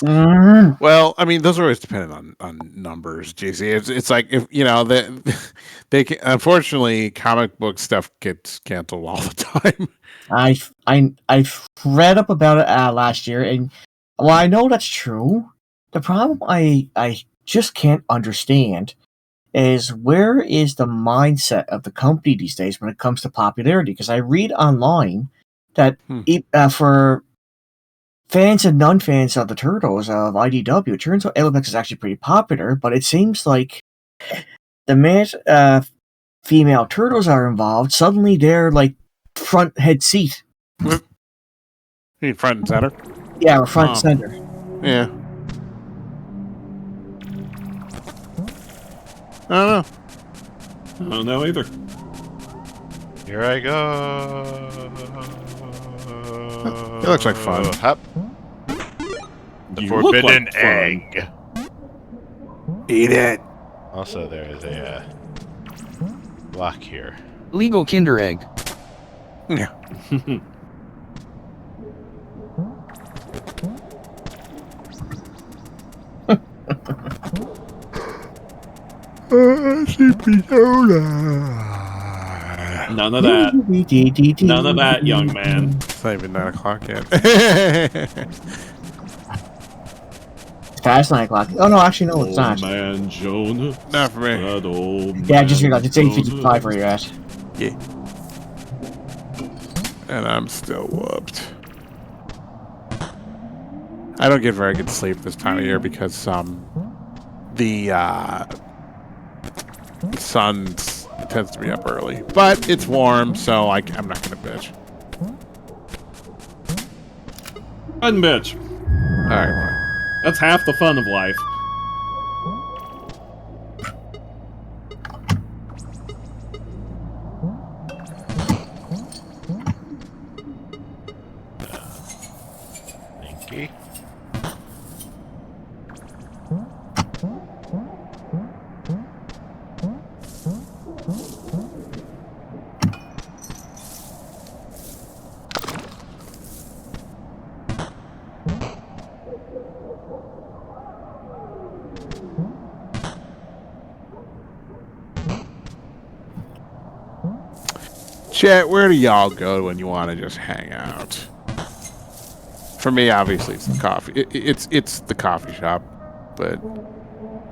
Well, I mean, those are always dependent on numbers, JC. It's like if you know they can, unfortunately comic book stuff gets canceled all the time. I've read up about it last year, and well, I know that's true. The problem I just can't understand is where is the mindset of the company these days when it comes to popularity? Because I read online that for fans and non-fans of the Turtles of IDW, it turns out Elemex is actually pretty popular, but it seems like the minute female Turtles are involved, suddenly they're like front head seat. You mean front and center? Yeah, or front center. Yeah. I don't know. I don't know either. Here I go. It looks like fun. Hup. The You look forbidden like fun. egg. Eat it. Also, there is a block here. Legal Kinder Egg. Yeah. None of that. None of that, young man. It's not even 9 o'clock yet. It's past 9 o'clock. Oh no, actually no, it's not. Old man Jonah. Not for me. That old Yeah, I just man realized it's 8:55 where you're at. Yeah. And I'm still whooped. I don't get very good sleep this time of year because the sun tends to be up early. But it's warm, so I'm not gonna bitch. Fun bitch. Alright, fine. That's half the fun of life. Thank you. Chat, where do y'all go when you want to just hang out? For me, obviously, it's the coffee. It's the coffee shop, but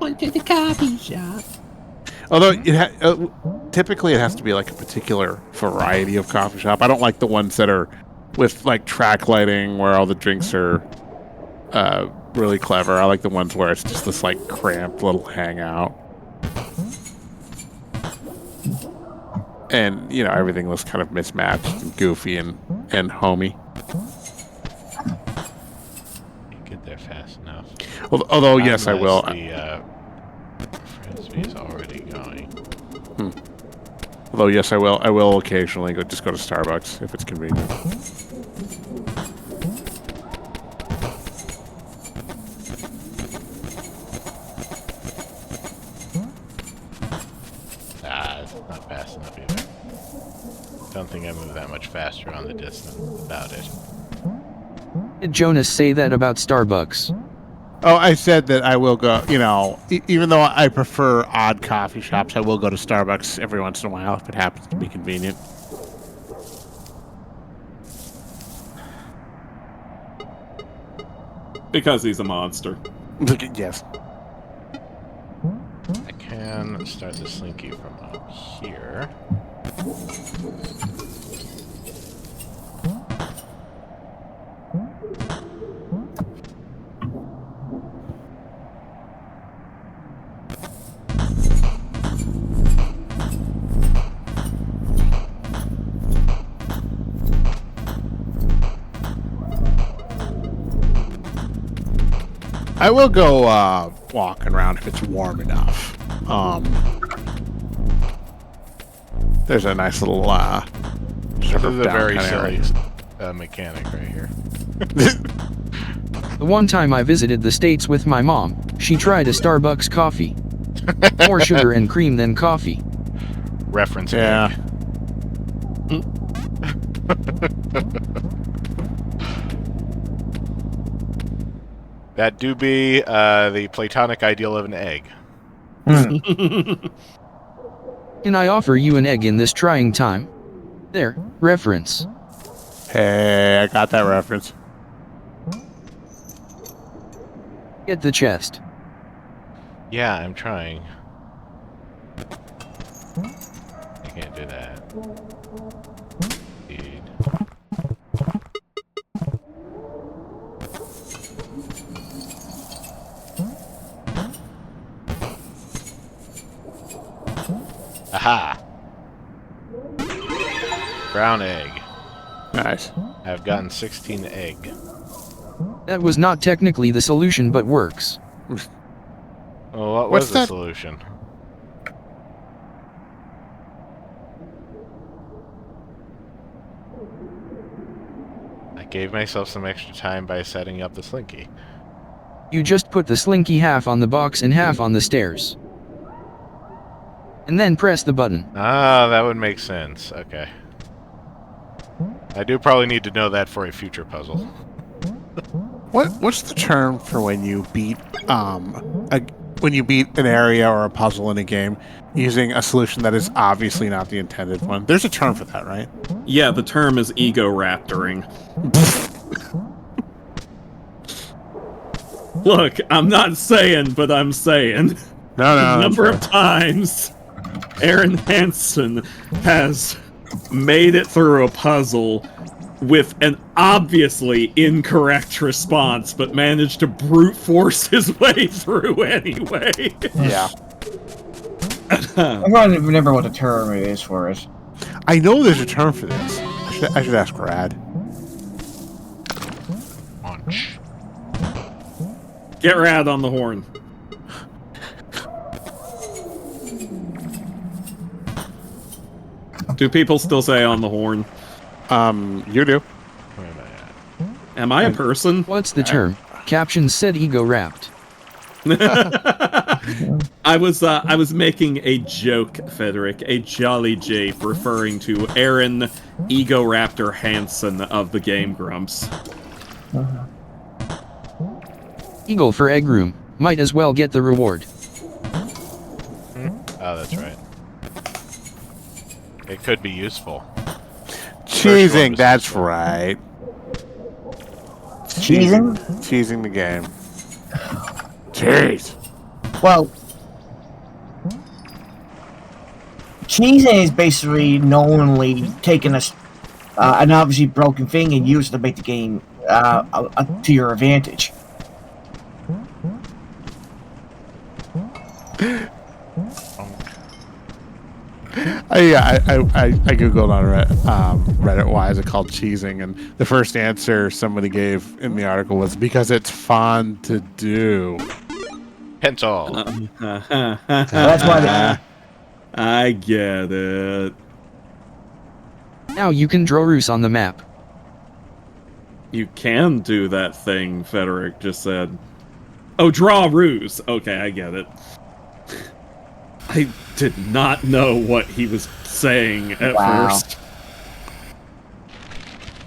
Went to the coffee shop. although typically it has to be like a particular variety of coffee shop. I don't like the ones that are with like track lighting where all the drinks are really clever. I like the ones where it's just this like cramped little hangout. And, you know, everything was kind of mismatched and goofy and homey. Can't get there fast enough. Although, yes, I will. The Frisbee's already going. Although, yes, I will. I will occasionally go to Starbucks if it's convenient. It's not fast enough either. Don't think I move that much faster on the distance without it. Did Jonas say that about Starbucks? Oh, I said that I will go, you know, even though I prefer odd coffee shops, I will go to Starbucks every once in a while if it happens to be convenient. Because he's a monster. Yes. I can start the slinky from up here. I will go walking around if it's warm enough. There's a nice little This sort is of a down very kinda silly area. mechanic right here. The one time I visited the States with my mom, she tried a Starbucks coffee. More sugar and cream than coffee. Reference. Yeah. egg. That do be the platonic ideal of an egg. Can I offer you an egg in this trying time? There, reference. Hey, I got that reference. Get the chest. Yeah, I'm trying. I can't do that. Indeed. Aha! Brown egg. Nice. I've gotten 16 egg. That was not technically the solution but works. Well, what What's was the that? solution? I gave myself some extra time by setting up the slinky. You just put the slinky half on the box and half on the stairs. And then press the button. Ah, that would make sense. Okay. I do probably need to know that for a future puzzle. What's the term for when you beat when you beat an area or a puzzle in a game using a solution that is obviously not the intended one? There's a term for that, right? Yeah, the term is ego raptoring. Look, I'm not saying, but I'm saying. No, The that's number fair. of times Aaron Hansen has made it through a puzzle with an obviously incorrect response, but managed to brute force his way through anyway. Yeah. I don't even remember what the term is for it. I know there's a term for this. I should ask Rad. Launch. Get Rad on the horn. Do people still say on the horn? You do. Where am I at? Am I a person? What's the term? Captions said ego wrapped. I was making a joke, Frederick, a jolly jape, referring to Aaron Ego Raptor Hansen of the Game Grumps. Eagle for egg room. Might as well get the reward. Oh, that's right. It could be useful. Cheesing, was that's useful. right. Cheesing? Cheesing the game. Cheese. Well, cheesing is basically knowingly taking an obviously broken thing and using it to make the game to your advantage. I googled on Reddit why is it called cheesing, and the first answer somebody gave in the article was because it's fun to do. Pencil. That's why I get it. Now you can draw Roos on the map. You can do that thing, Frederick just said. Oh, draw ruse. Okay, I get it. I did not know what he was saying at Wow. first.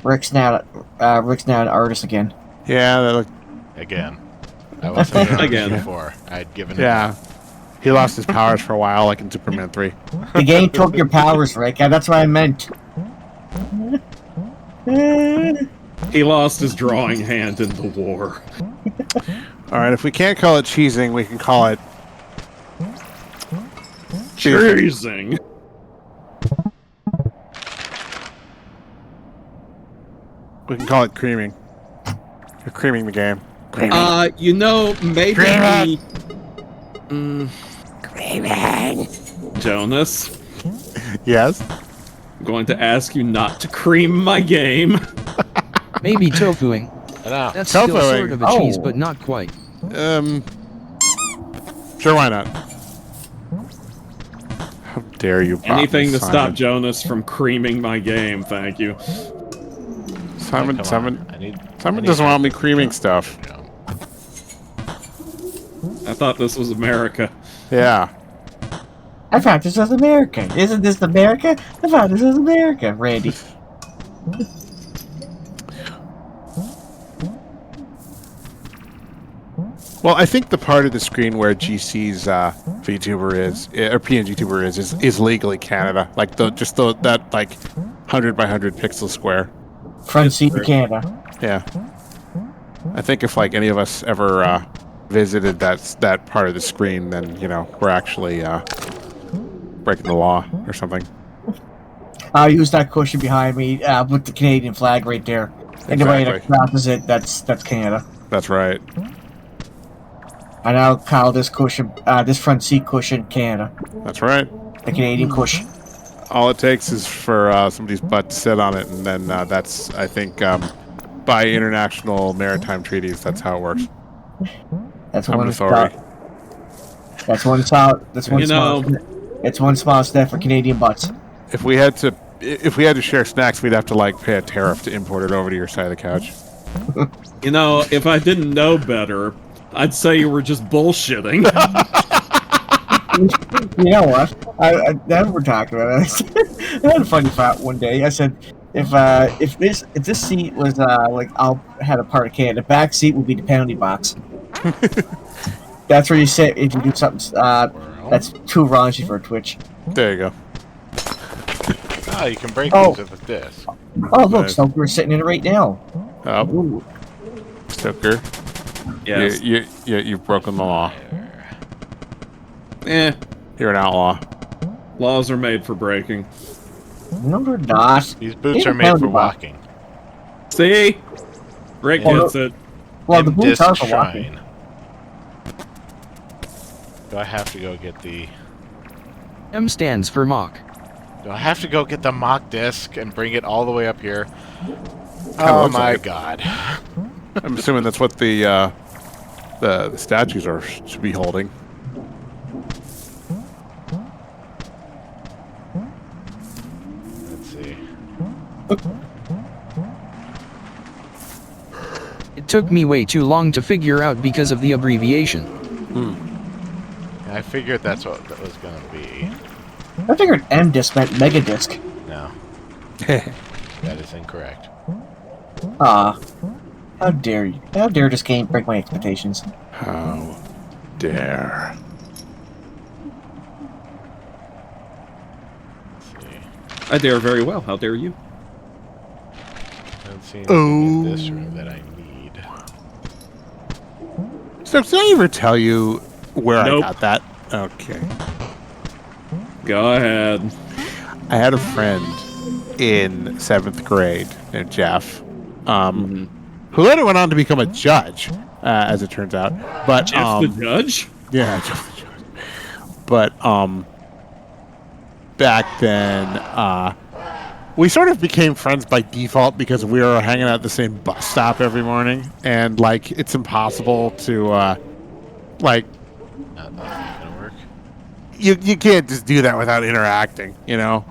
Rick's now an artist again. Yeah, that looked, Again. I wasn't doing Again. it before. I'd given it yeah. up. He lost his powers for a while, like in Superman 3. The game took your powers, Rick. That's what I meant. He lost his drawing hand in the war. All right, if we can't call it cheesing, we can call it Cheesing. we can call it creaming. You're creaming the game. You know, maybe Creaming. Jonas, Yes. I'm going to ask you not to cream my game. Maybe tofuing. I know. That's still Tofuing. sort of a cheese, but not quite. Sure, why not? dare you? Anything to Simon. stop Jonas from creaming my game, thank you. Simon Come Simon on. I need doesn't want me creaming stuff. You know. I thought this was America. Yeah. I thought this was America. Isn't this America? I thought this was America, Randy. Well, I think the part of the screen where GC's VTuber is, or PNG tuber is legally Canada. Like that like 100 by 100 pixel square. Front seat to Canada. Yeah. I think if like any of us ever visited that part of the screen, then we're actually breaking the law or something. I'll use that cushion behind me with the Canadian flag right there. Anybody that crosses it, that's Canada. That's right. And I'll call this cushion, this front seat cushion, Canada. That's right. The Canadian cushion. All it takes is for somebody's butt to sit on it, and then that's, I think, by international maritime treaties, that's how it works. That's I'm one authority. That's one small. That's one small. It's one small step for Canadian butts. If we had to share snacks, we'd have to like pay a tariff to import it over to your side of the couch. If I didn't know better, I'd say you were just bullshitting. You know what? I that we're talking about. I had a funny thought one day. I said, if this seat was had a part of Canada, the back seat would be the penalty box. That's where you sit if you do something that's too raunchy for Twitch. There you go. Oh, you can break these with this. Oh, look, Stoker is sitting in it right now. Oh, Ooh. Stoker. Yes. You've broken the law. You're an outlaw. Laws are made for breaking. No, they're not. These boots are made for walking. See? Rick gets it. Well, the boots are for walking. Shrine. Do I have to go get the... M stands for mock. Do I have to go get the mock disc and bring it all the way up here? Kinda Oh looks my like it. god. I'm assuming that's what the statues should be holding. Let's see. It took me way too long to figure out because of the abbreviation. I figured that's what that was gonna be. I figured M disc meant mega disc. No. That is incorrect. How dare you? How dare this game break my expectations? How dare. Let's see. I dare very well. How dare you? I don't see anything in this room that I need. So did I ever tell you where Nope. I got that? Okay. Go ahead. I had a friend in 7th grade named Jeff, who later went on to become a judge, as it turns out. But Jeff the judge? yeah, Jeff the judge. But back then, we sort of became friends by default because we were hanging out at the same bus stop every morning, and like it's impossible to like. Not gonna work. You can't just do that without interacting, you know.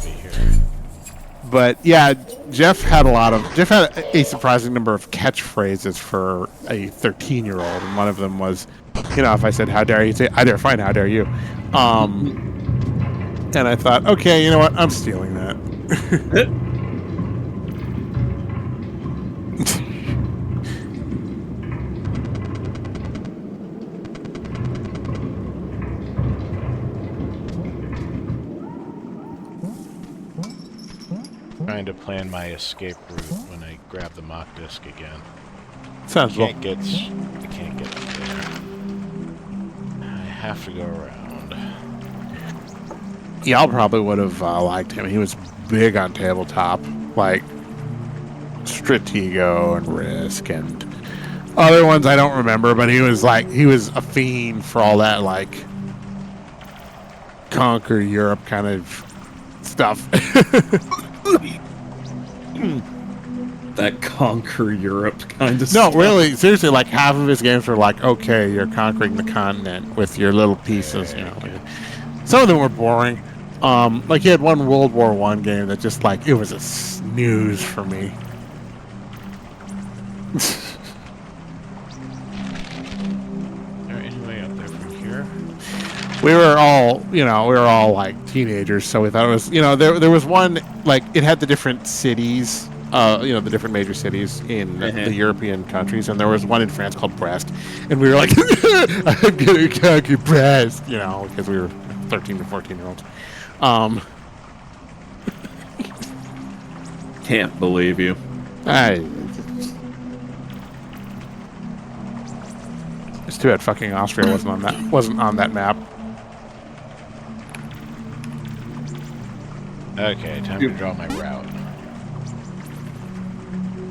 Be here. But yeah, Jeff had a surprising number of catchphrases for a 13-year-old, and one of them was, if I said "How dare you?" he'd say, "I dare fine, how dare you?" And I thought, okay, you know what? I'm stealing that. Trying to plan my escape route when I grab the mock disc again. Sounds I well. can't get up there. I have to go around. Y'all probably would have liked him. He was big on tabletop, like Stratego and Risk and other ones I don't remember, but he was a fiend for all that, like conquer Europe kind of stuff. That conquer Europe kind of No, stuff. really, seriously, like half of his games were like, okay, you're conquering the continent with your little pieces, some of them were boring. Like he had one World War I game that just like it was a snooze for me. Anyway, up there from here. We were all like teenagers, so we thought it was, there was one, like it had the different cities, the different major cities in the European countries, and there was one in France called Brest, and we were like, I'm gonna conquer Brest, because we were 13 to 14-year-olds. Can't believe you. It's too bad fucking Austria wasn't on that map. Okay, time to draw my route.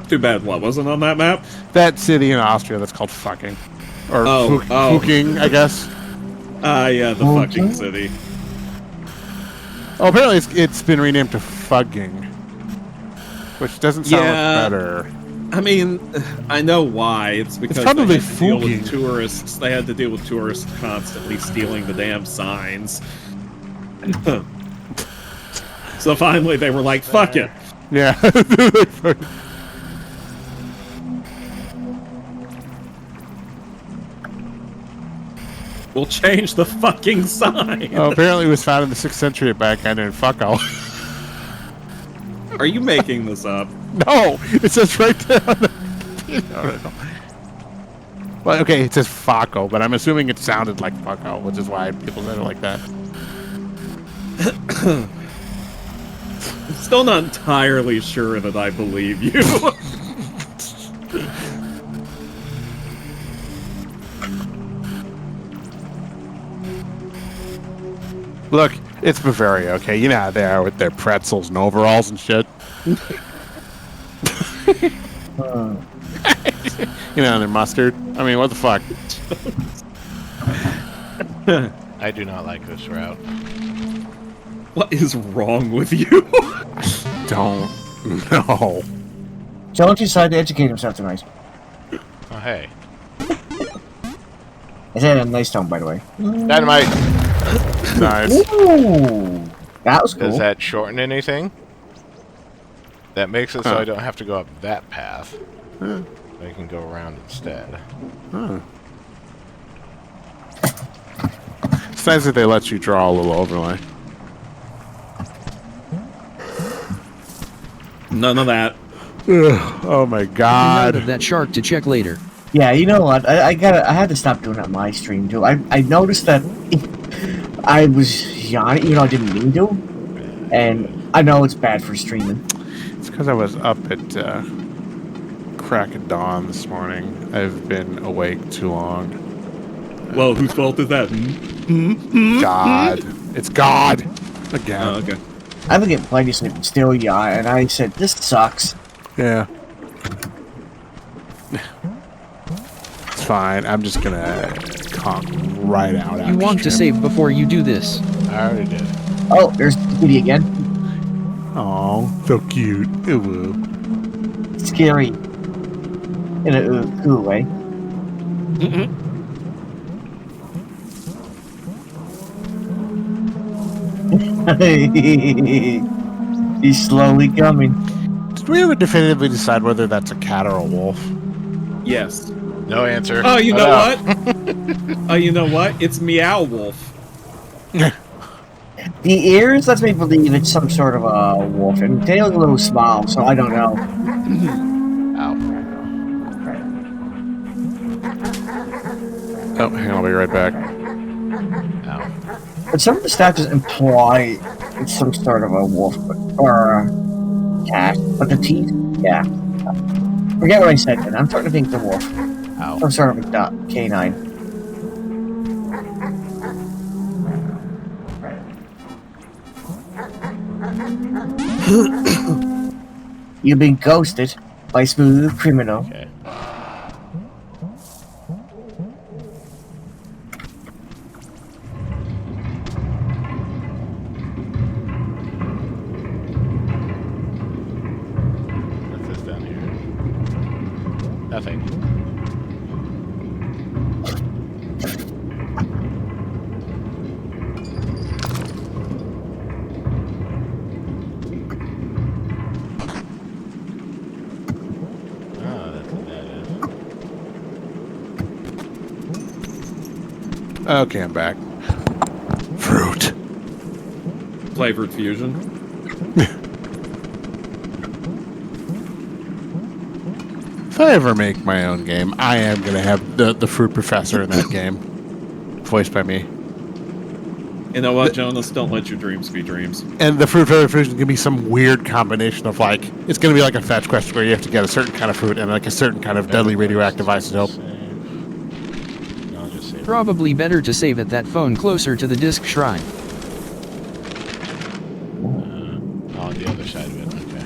Too bad what wasn't on that map? That city in Austria that's called fucking. Or Oh. Fuking, I guess. Yeah, the fucking city. Oh, apparently it's been renamed to Fugging. Which doesn't sound much better. I mean, I know why. It's because probably they had to deal with Fugging. tourists. They had to deal with tourists constantly stealing the damn signs. So finally they were like, fuck it. Yeah. We'll change the fucking sign. Oh, apparently it was found in the 6th century back end in Fucko. Are you making this up? No! It says right there on the... No. Well, okay, it says Fucko, but I'm assuming it sounded like Fucko, which is why people said it like that. I'm still not entirely sure that I believe you. Look, it's Bavaria, okay? You know how they are with their pretzels and overalls and shit. And their mustard. I mean, what the fuck? I do not like this route. What is wrong with you? Don't. No. Jones decided to educate himself tonight. Oh, hey. I said a nice tone, by the way. Dynamite! Nice. Ooh, that was cool. Does that shorten anything? That makes it so I don't have to go up that path. I can go around instead. It's nice that they let you draw a little overlay. None of that. Oh my god. Note of that shark to check later. Yeah, you know what? I had to stop doing that on my stream too. I noticed that I was yawning, even though I didn't mean to, and I know it's bad for streaming. It's because I was up at crack of dawn this morning. I've been awake too long. Well, whose fault is that? God. It's God! Again. Oh, okay. I've been getting plenty of sleep and still yawn, and I said, this sucks. Yeah. It's fine. I'm just gonna conk right out after You want to stream. save before you do this. I already did. Oh, there's Kitty again. Aw, so cute. Ooh. Scary. In a cool way. He's slowly coming. Did we ever definitively decide whether that's a cat or a wolf? Yes. No answer. Oh, you know no. what? Oh, you know what? It's Meow Wolf. The ears lets me believe it's some sort of a wolf, and the tail's a little small, so I don't know. Ow. Oh, hang on, I'll be right back. Ow. But some of the stats imply it's some sort of a wolf or a cat, but the teeth, yeah. Forget what I said then. I'm starting to think the wolf. Ow. Some sort of a canine. You've been ghosted by Smooth Criminal. Okay. What's this down here? Nothing. Okay, I'm back. Fruit. Flavored fusion. If I ever make my own game, I am going to have the fruit professor in that game. Voiced by me. You know what, Jonas? Don't let your dreams be dreams. And the fruit fusion is going to be some weird combination of like, it's going to be like a fetch quest where you have to get a certain kind of fruit and like a certain kind of deadly radioactive isotope. No, I'll just save. Probably better to save at that phone closer to the disc shrine. On the other side of it. Okay.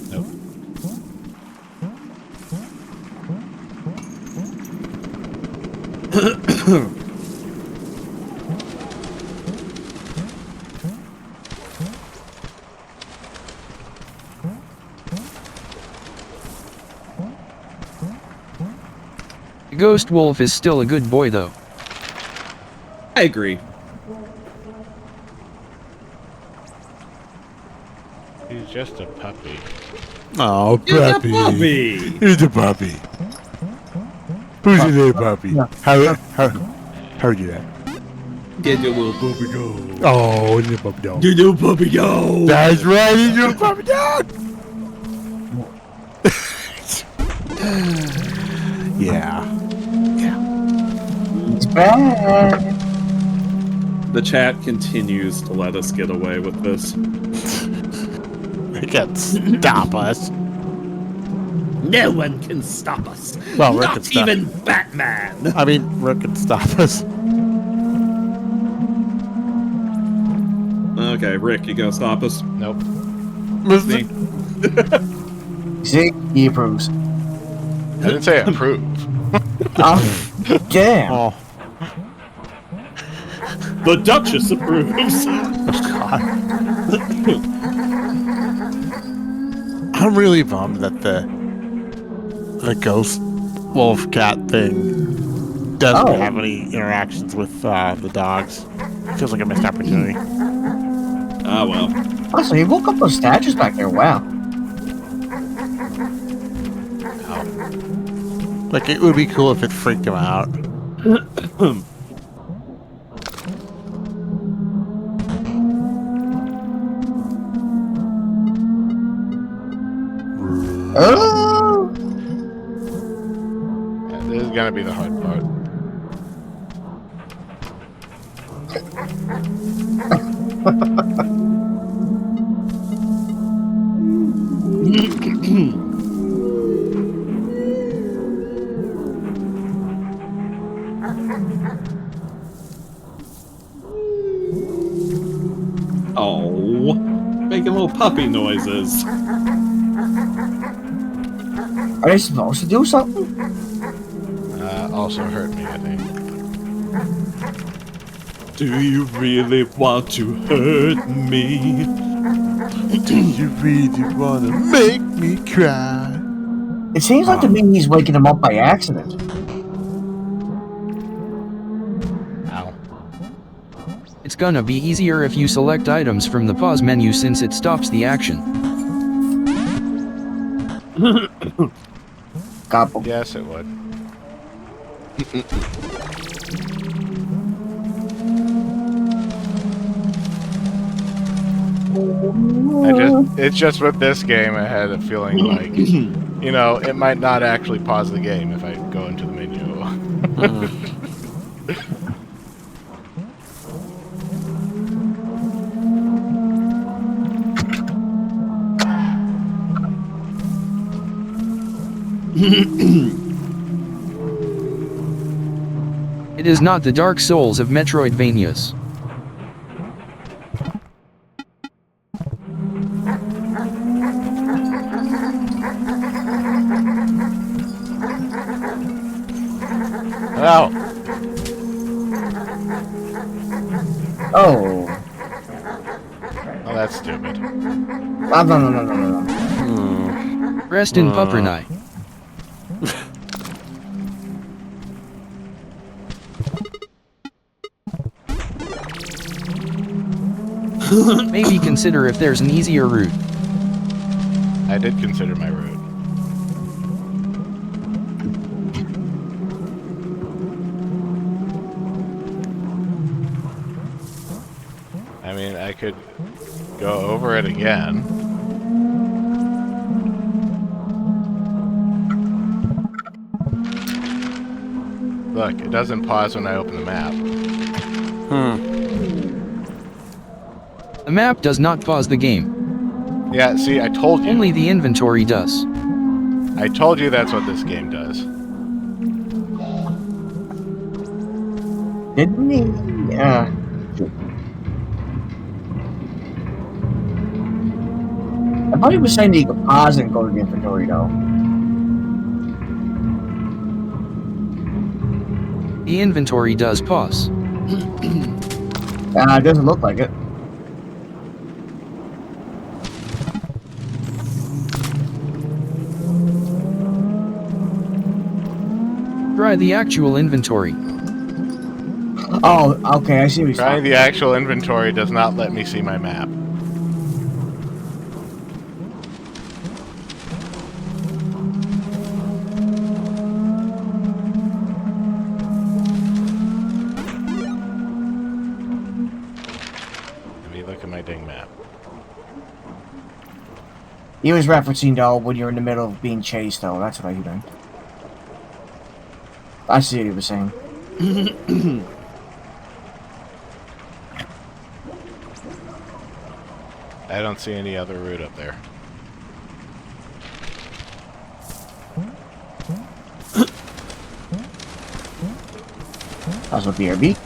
Nope. The ghost wolf is still a good boy though. I agree. He's just a puppy. Oh, You're the puppy. puppy. Here's the puppy. Who's your little puppy? How are you at? Get your little puppy dog. Oh, it's your puppy dog. Get your puppy dog. That's right, it's your puppy dog. Yeah. It's bad. The chat continues to let us get away with this. They can't stop us. No one can stop us. Well, Rick can Not stop. even Batman. I mean, Rick can stop us. Okay, Rick, you gonna stop us? Nope. Me? See, he approves. I didn't say approve. Oh, damn. Oh, The Duchess approves. I'm really bummed that the ghost wolf cat thing doesn't Oh. have any interactions with the dogs. Feels like a missed opportunity. Ah, well. Also, he woke up those statues back there. Wow. Like, it would be cool if it freaked him out. Oh! Yeah, this is gonna be the hard part. Oh, making little puppy noises. Are they supposed to do something? Also hurt me, I think. Do you really want to hurt me? Do you really want to make me cry? It seems like to me he's waking him up by accident. Ow. It's gonna be easier if you select items from the pause menu since it stops the action. Gobble. Yes, it would. It's just with this game, I had a feeling like, you know, it might not actually pause the game if I go into the menu. It is not the Dark Souls of Metroidvanias. Ow! Oh. Oh, that's stupid. No. Rest in Puppernai. Maybe consider if there's an easier route. I did consider my route. I mean, I could go over it again. Look, it doesn't pause when I open the map. The map does not pause the game. Yeah, see, I told you. Only the inventory does. I told you that's what this game does. Didn't he? I thought he was saying that you could pause and go to the inventory, though. The inventory does pause. It doesn't look like it. Try the actual inventory. Oh, okay, I see what he's Trying talking the actual inventory does not let me see my map. Let me look at my dang map. He was referencing, though, when you're in the middle of being chased, though. That's what I meant. I see what he was saying. I don't see any other route up there. That's what BRB.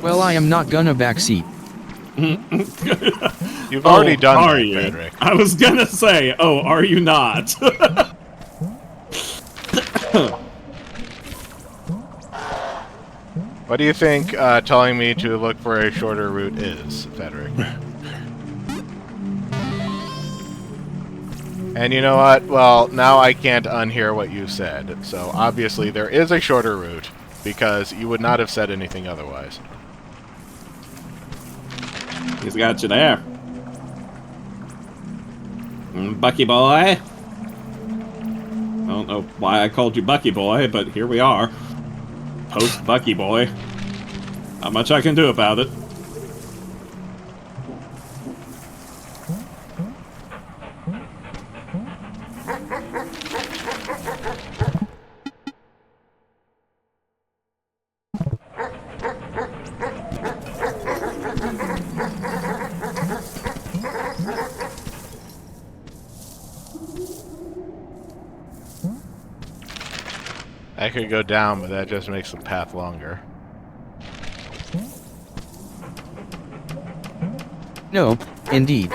Well, I am not gonna backseat. You've already done are that, you? Frederick. I was gonna say, oh, are you not? What do you think telling me to look for a shorter route is, Frederick? And you know what? Well, now I can't unhear what you said. So obviously there is a shorter route, because you would not have said anything otherwise. He's got you there. Bucky boy. I don't know why I called you Bucky boy, but here we are. Post Bucky boy. Not much I can do about it. I could go down, but that just makes the path longer. No, indeed.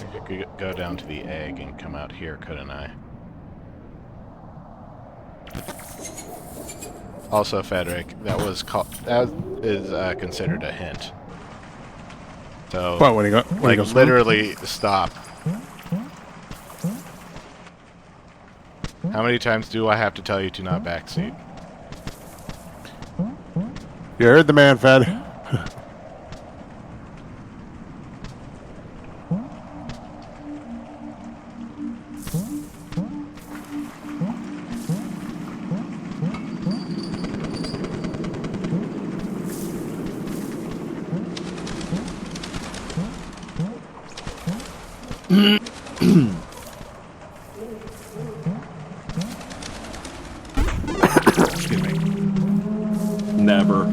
I could go down to the egg and come out here, couldn't I? Also, Frederick, that is considered a hint. So, What? When he when he like, goes literally stop. How many times do I have to tell you to not backseat? You heard the man, Fed. Excuse me. Never.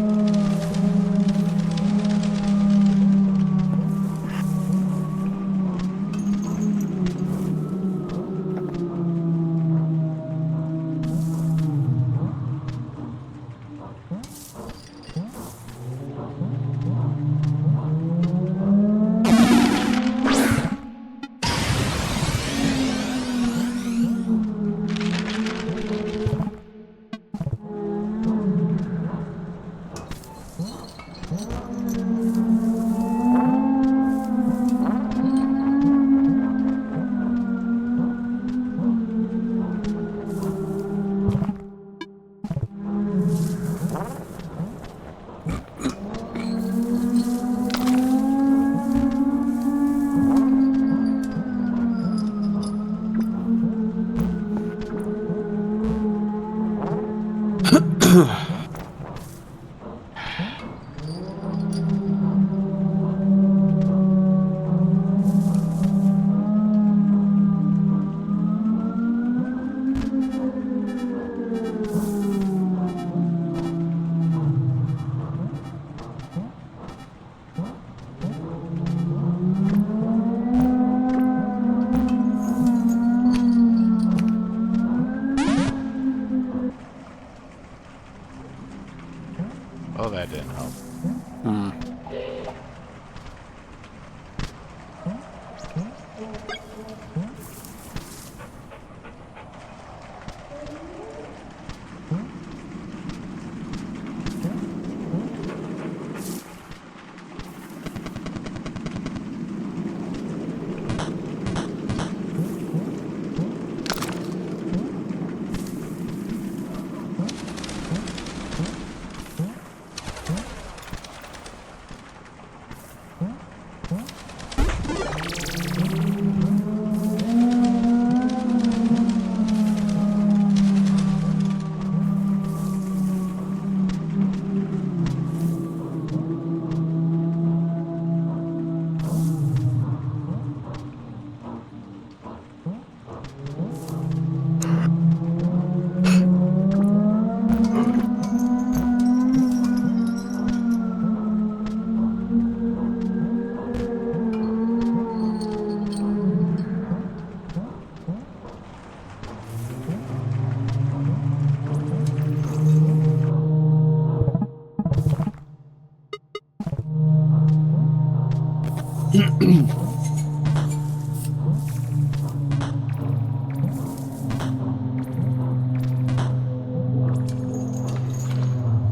Oh, that didn't help.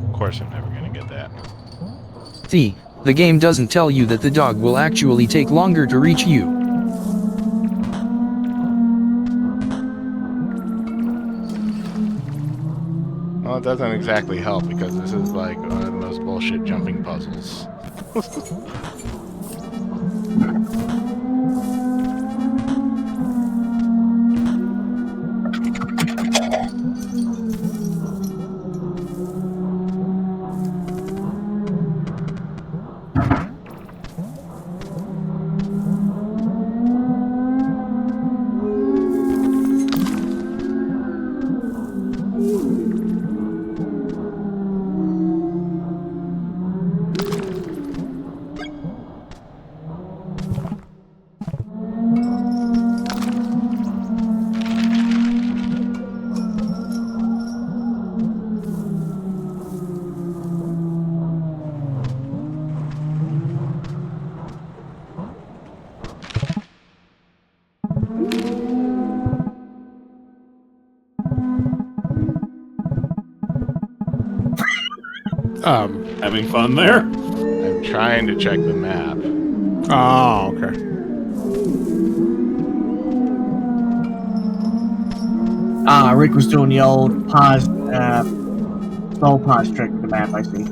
Of course, I'm never gonna get that. The game doesn't tell you that the dog will actually take longer to reach you. Well, it doesn't exactly help because this is like one of the most bullshit jumping puzzles. Having fun there? I'm trying to check the map. Oh, okay. Rick was doing the old pause, slow pause trick with the map, I see.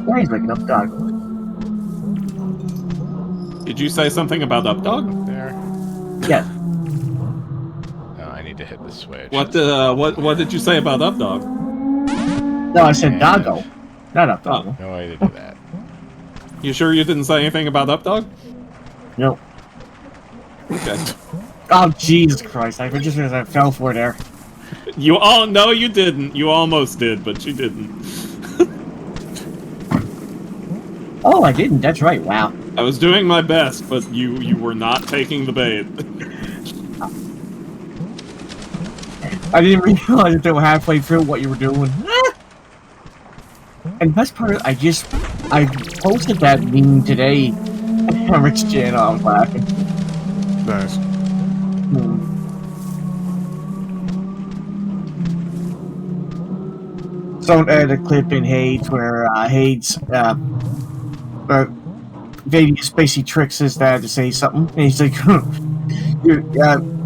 Yeah, he's making up dog. Did you say something about Updog? There. Yes. Oh, I need to hit the switch. What did you say about Updog? No, I said doggo. Not up doggo. No way to do that. You sure you didn't say anything about Updog? Nope. Okay. Oh, Jesus Christ. I just realized I fell for it there. No, you didn't. You almost did, but you didn't. Oh, I didn't. That's right. Wow. I was doing my best, but you were not taking the bait. I didn't realize until halfway through what you were doing. And the best part, I posted that meme today on Rick's channel. I was laughing. Nice. Someone added a clip in Hades where Hades, Vegas basically tricks his dad to say something, and he's like,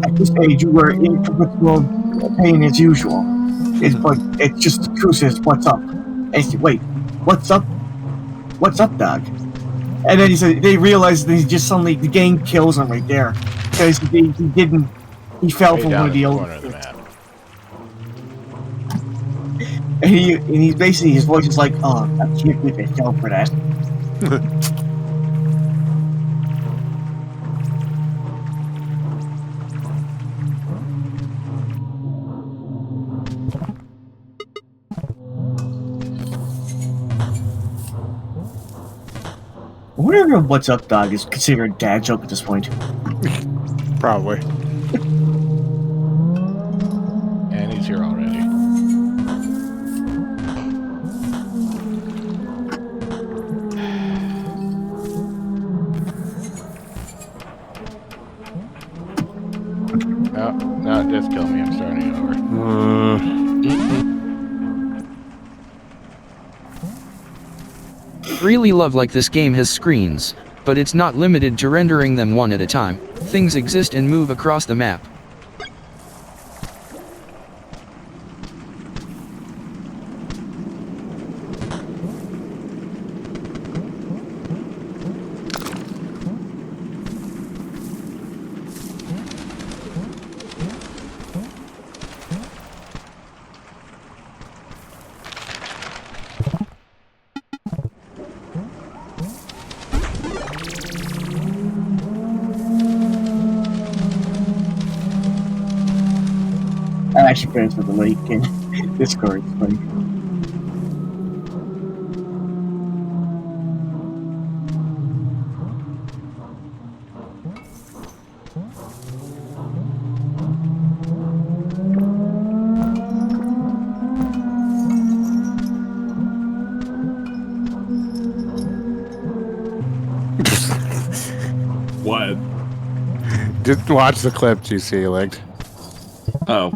at this age, you were incapable pain as usual. It's just the truth is, what's up? And he's like, wait, what's up? "What's up, dog?" And then they realize that he just suddenly the game kills him right there because he didn't. He fell Way for down one of in the the old. corner of the map. And he's basically his voice is like, "Oh, I can't believe I fell for that." I wonder if "What's up, dog" is considered a dad joke at this point. Probably. And he's here already. No, just kill me. I'm starting over. Really love like this game has screens, but it's not limited to rendering them one at a time. Things exist and move across the map. I actually friends with the lake in Discord. It's funny. What? Just watch the clip GC linked. Oh.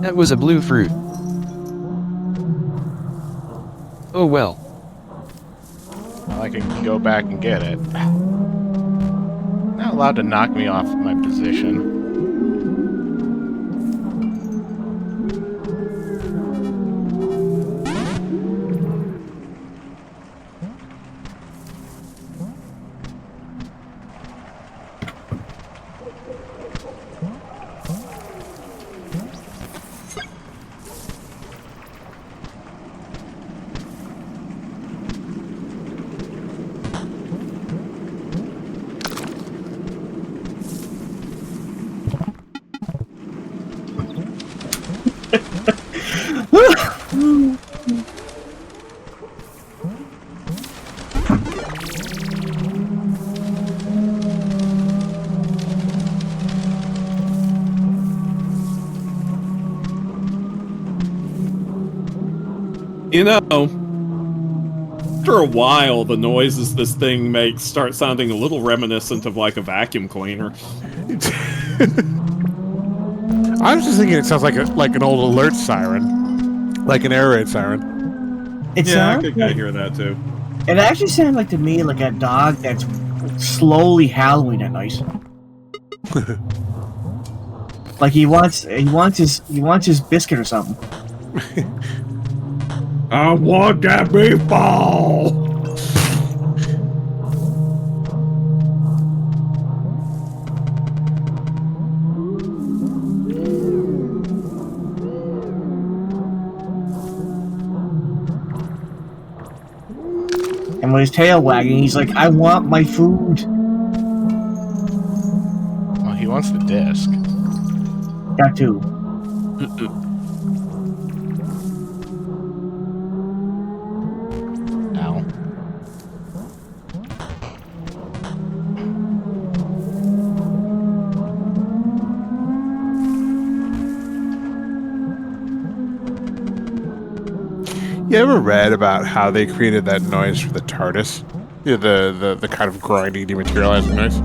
That was a blue fruit. Oh well. Well, I can go back and get it. Not allowed to knock me off my position. You know, after a while, the noises this thing makes start sounding a little reminiscent of like a vacuum cleaner. I was just thinking it sounds like an old alert siren, like an air raid siren. It Yeah, I sounds could kinda like, hear that too. it actually sounds like to me like a dog that's slowly howling at night. Like he wants his biscuit or something. I want that meatball! And with his tail wagging, he's like, "I want my food." Well, he wants the disc. That too. Ow. You ever read about how they created that noise for the TARDIS? Yeah, the kind of grinding, dematerializing noise.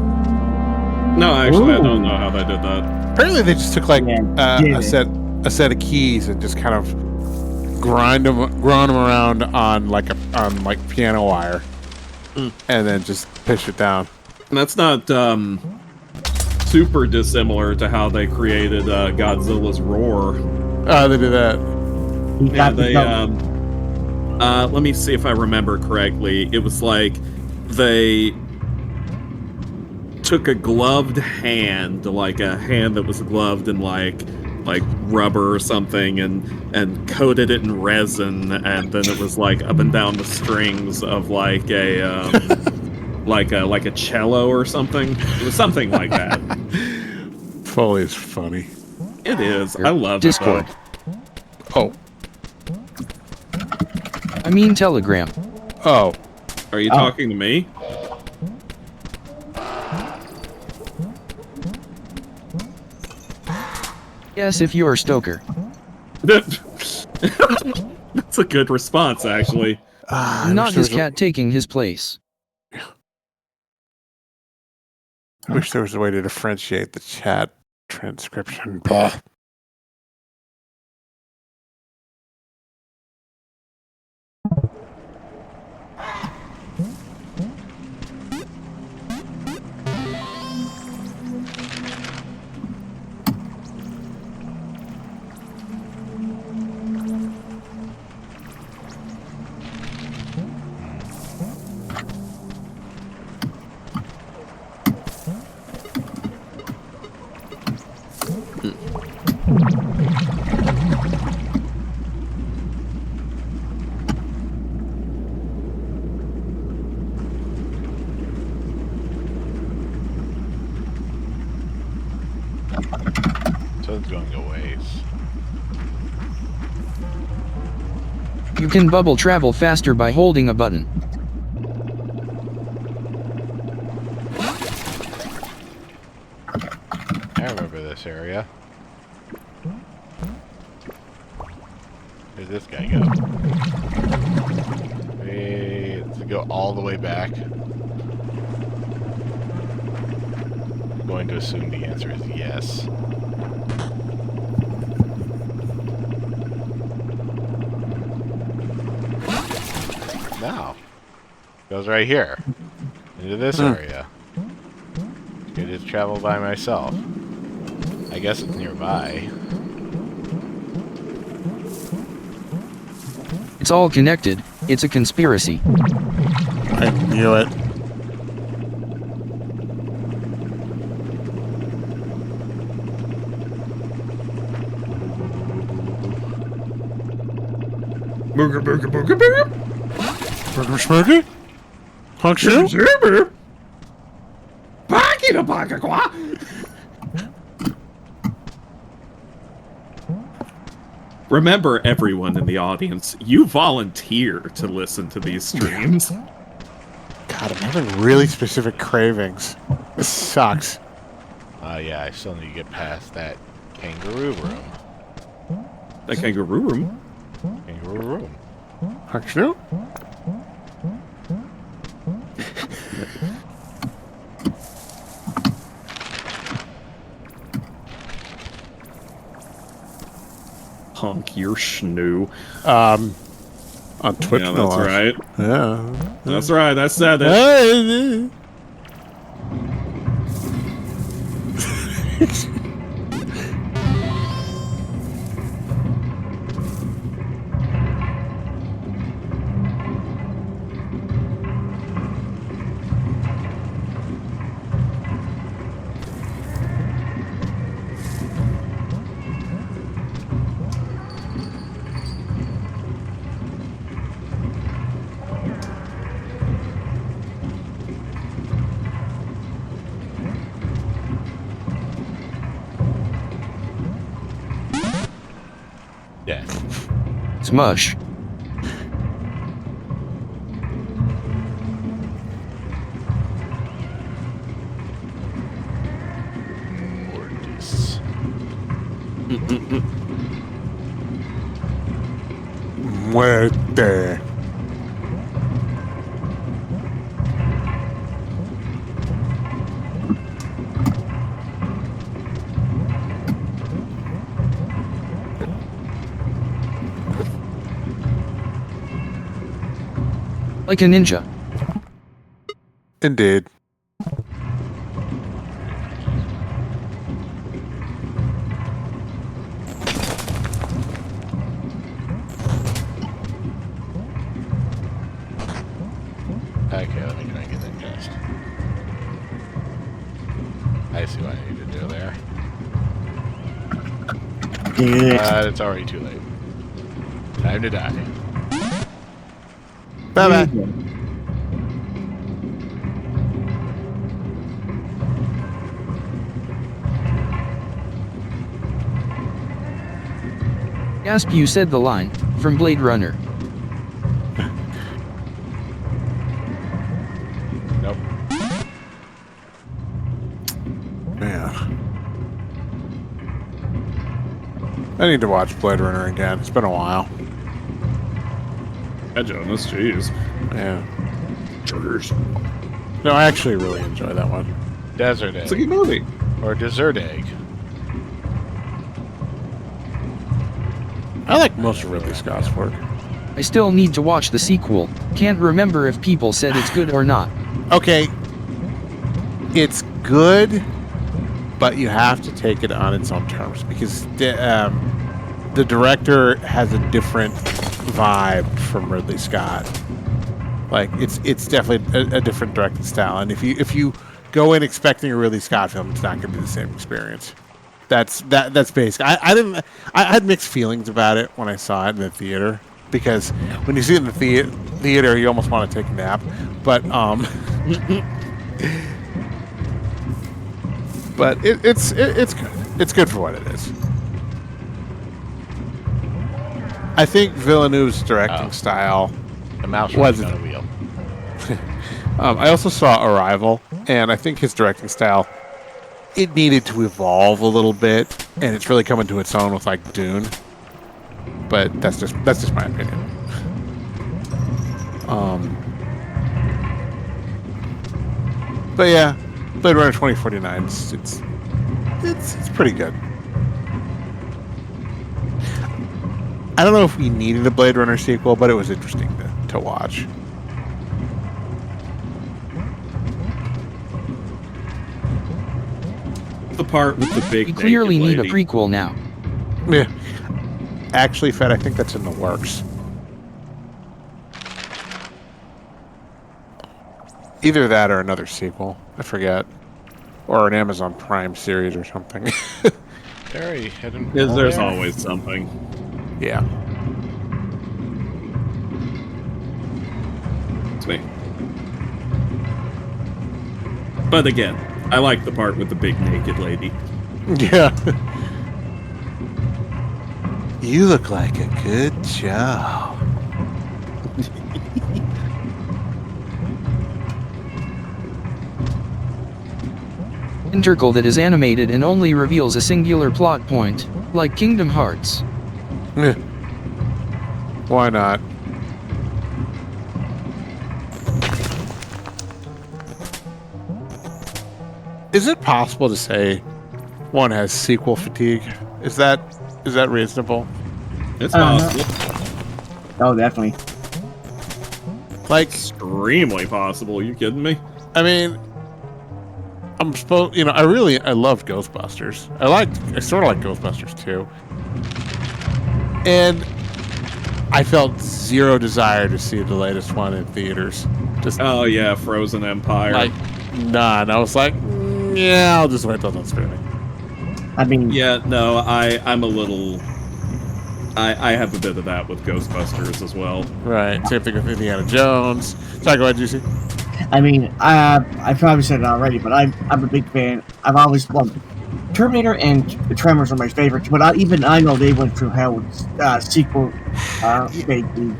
No, actually, I don't Ooh. know how they did that. Apparently, they just took like Yeah, did a set of keys and just kind of grind them around on like piano wire, and then just pitch it down. And that's not super dissimilar to how they created Godzilla's roar. They did that. Yeah, they let me see if I remember correctly. It was like they took a gloved hand, like a hand that was gloved in like rubber or something, and coated it in resin, and then it was like up and down the strings of like a like a cello or something. It was something like that. Foley is funny. It is. I love Discord. it. Though. Oh, I mean Telegram. oh, Are you talking to me? Yes, if you're Stoker. That's a good response, actually. Not his cat taking his place. I wish there was a way to differentiate the chat transcription. Blah. So it's going a ways. You can bubble travel faster by holding a button. I remember this area. Where's this guy go? Wait, does it go all the way back? I'm going to assume the answer is yes. No. Goes right here. Into this area. Could just travel by myself. I guess it's nearby. It's all connected. It's a conspiracy. I knew it. Booger, booger, booger, booger. Burger Schmurger? Honk shoe? Super. Pocket a pocket qua. Remember, everyone in the audience, you volunteer to listen to these streams. God, I'm having really specific cravings. This sucks. Yeah, I still need to get past that kangaroo room. That kangaroo room. Kangaroo room. Honk shoe? Honk your schnoo. On Twitch, Yeah, no that's less. right. Yeah. That's right. I said it. Hey. Yeah. Smush. Mortis. Muerte. Like a ninja. Indeed. Okay, let me try and get that chest. I see what I need to do there. Good. But it's already too late. Time to die. Bye-bye. Gasp, you said the line from Blade Runner. Nope. Man. I need to watch Blade Runner again. It's been a while. Yeah, Jonas, jeez. Yeah. Cheers. No, I actually really enjoy that one. Desert It's a egg. good movie. Or dessert egg. I like most of Ridley Scott's work. I still need to watch the sequel. Can't remember if people said it's good or not. Okay. It's good, but you have to take it on its own terms because the director has a different vibe from Ridley Scott. Like it's definitely a different directing style, and if you go in expecting a Ridley Scott film, it's not going to be the same experience. That's basic. I had mixed feelings about it when I saw it in the theater because when you see it in the theater, you almost want to take a nap, but but it's good. It's good for what it is. I think Villeneuve's directing style. The mouse Was running it? on a wheel. I also saw Arrival, and I think his directing style, it needed to evolve a little bit, and it's really coming to its own with like Dune. But that's just my opinion. But yeah, Blade Runner 2049. It's pretty good. I don't know if we needed a Blade Runner sequel, but it was interesting to watch. The part with the big. We clearly naked need a lady. prequel now. Yeah. Actually, Fed, I think that's in the works. Either that or another sequel. I forget. Or an Amazon Prime series or something. Terry, heading There's there? always something. Yeah. It's me. But again, I like the part with the big naked lady. Yeah. You look like a good Joe. Intercal that is animated and only reveals a singular plot point, like Kingdom Hearts. Yeah. Why not? Is it possible to say one has sequel fatigue? Is that reasonable? It's Uh-huh. possible. Oh, definitely. Like, Extremely possible. You kidding me? I mean, I'm supposed, I loved Ghostbusters. I sort of like Ghostbusters too. And I felt zero desire to see the latest one in theaters. Just Oh yeah, Frozen Empire. like, none. I was like, yeah, I'll just wait till it's streaming. I mean, Yeah, no, I'm a little. I have a bit of that with Ghostbusters as well. Right. Same thing with Indiana Jones. Sorry, go ahead, Juicy. I probably said it already, but I'm a big fan. I've always loved Terminator and the Tremors are my favorites, but I know they went through hell with sequel. They did.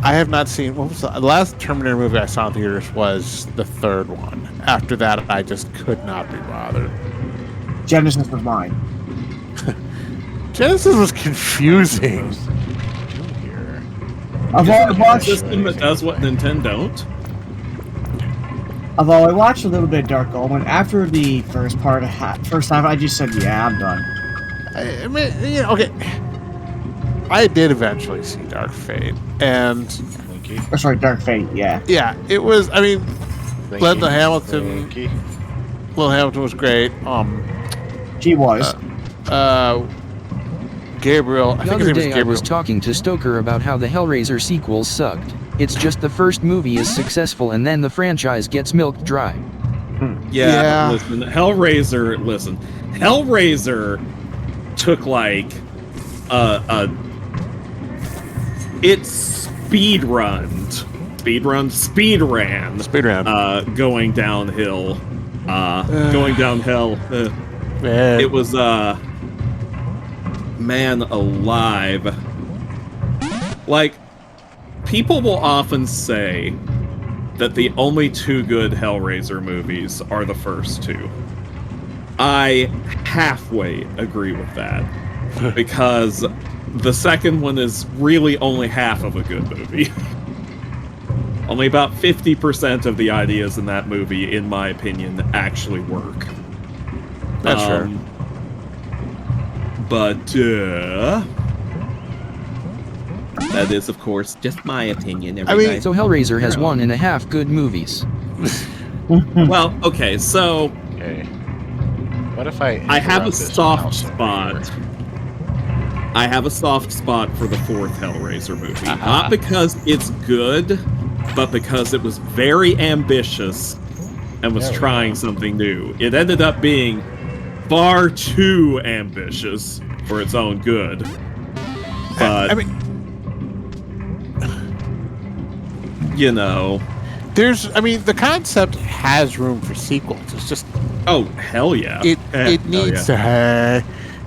I have not seen. What was the last Terminator movie I saw in theaters? Was the third one. After that, I just could not be bothered. Genesis was mine. Genesis was confusing. Here. I've Isn't only it a watched. system that does what Nintendo don't? Although I watched a little bit of Dark Omen after the first half, I just said, "Yeah, I'm done." I mean, you know, okay. I did eventually see Dark Fate, and Slinky. Or sorry, Dark Fate. Yeah. yeah, it was. I mean, Slinky. Linda Hamilton. Slinky. Will Hamilton was great. She was. Gabriel. I The think his other name is day I Gabriel. was talking to Stoker about how the Hellraiser sequels sucked. It's just the first movie is successful and then the franchise gets milked dry. Yeah. Listen, Hellraiser took like it speed ran going downhill. Going downhill. It was man alive. Like, people will often say that the only two good Hellraiser movies are the first two. I halfway agree with that. Because the second one is really only half of a good movie. Only about 50% of the ideas in that movie, in my opinion, actually work. That's fair. But, that is, of course, just my opinion. Everybody. So Hellraiser has 1.5 good movies. Well, okay, so Okay. What if I have a interrupt this soft mouse over spot. here? I have a soft spot for the fourth Hellraiser movie. Not because it's good, but because it was very ambitious and was There we trying go. something new. It ended up being far too ambitious for its own good. But, I mean, you know... the concept has room for sequels. It's just Oh, hell yeah. it Hell needs yeah.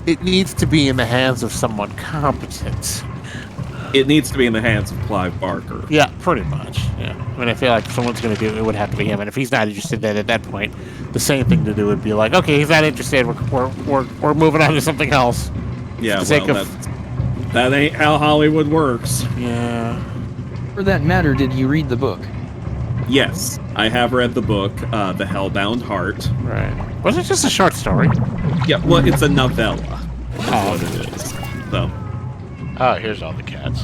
it needs to be in the hands of someone competent. It needs to be in the hands of Clive Barker. Yeah, pretty much. Yeah, I mean, I feel like if someone's going to do it, it would have to be him. And if he's not interested, then at that point, the same thing to do would be like, okay, he's not interested. We're moving on to something else. Yeah, For the sake well, of- that ain't how Hollywood works. Yeah. For that matter, did you read the book? Yes, I have read the book, The Hellbound Heart. Right. Was it just a short story? Yeah, well, it's a novella. That's Oh, what it is. So, Oh, here's all the cats.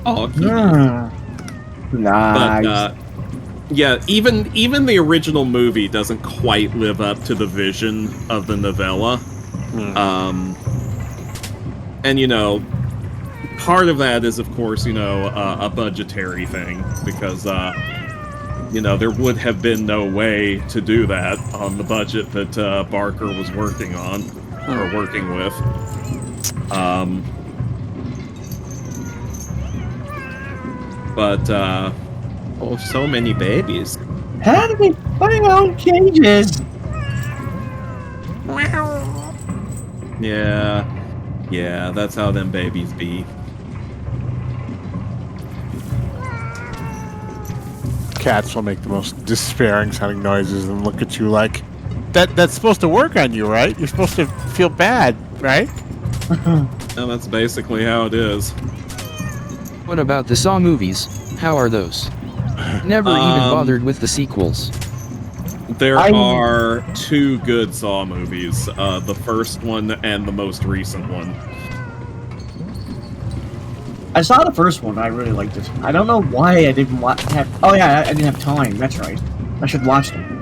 oh, Nice. but yeah, even the original movie doesn't quite live up to the vision of the novella. And you know, part of that is, of course, you know, a budgetary thing because you know, there would have been no way to do that on the budget that Barker was working on or working with. But oh, so many babies. How do we find out cages? Yeah, that's how them babies be. Cats will make the most despairing sounding noises and look at you like, that's supposed to work on you, right? You're supposed to feel bad, right? And that's basically how it is. What about the Saw movies? How are those? Never even bothered with the sequels. There are two good Saw movies, the first one and the most recent one. I saw the first one. I really liked it. I don't know why I didn't have. Oh yeah, I didn't have time. That's right. I should watch them.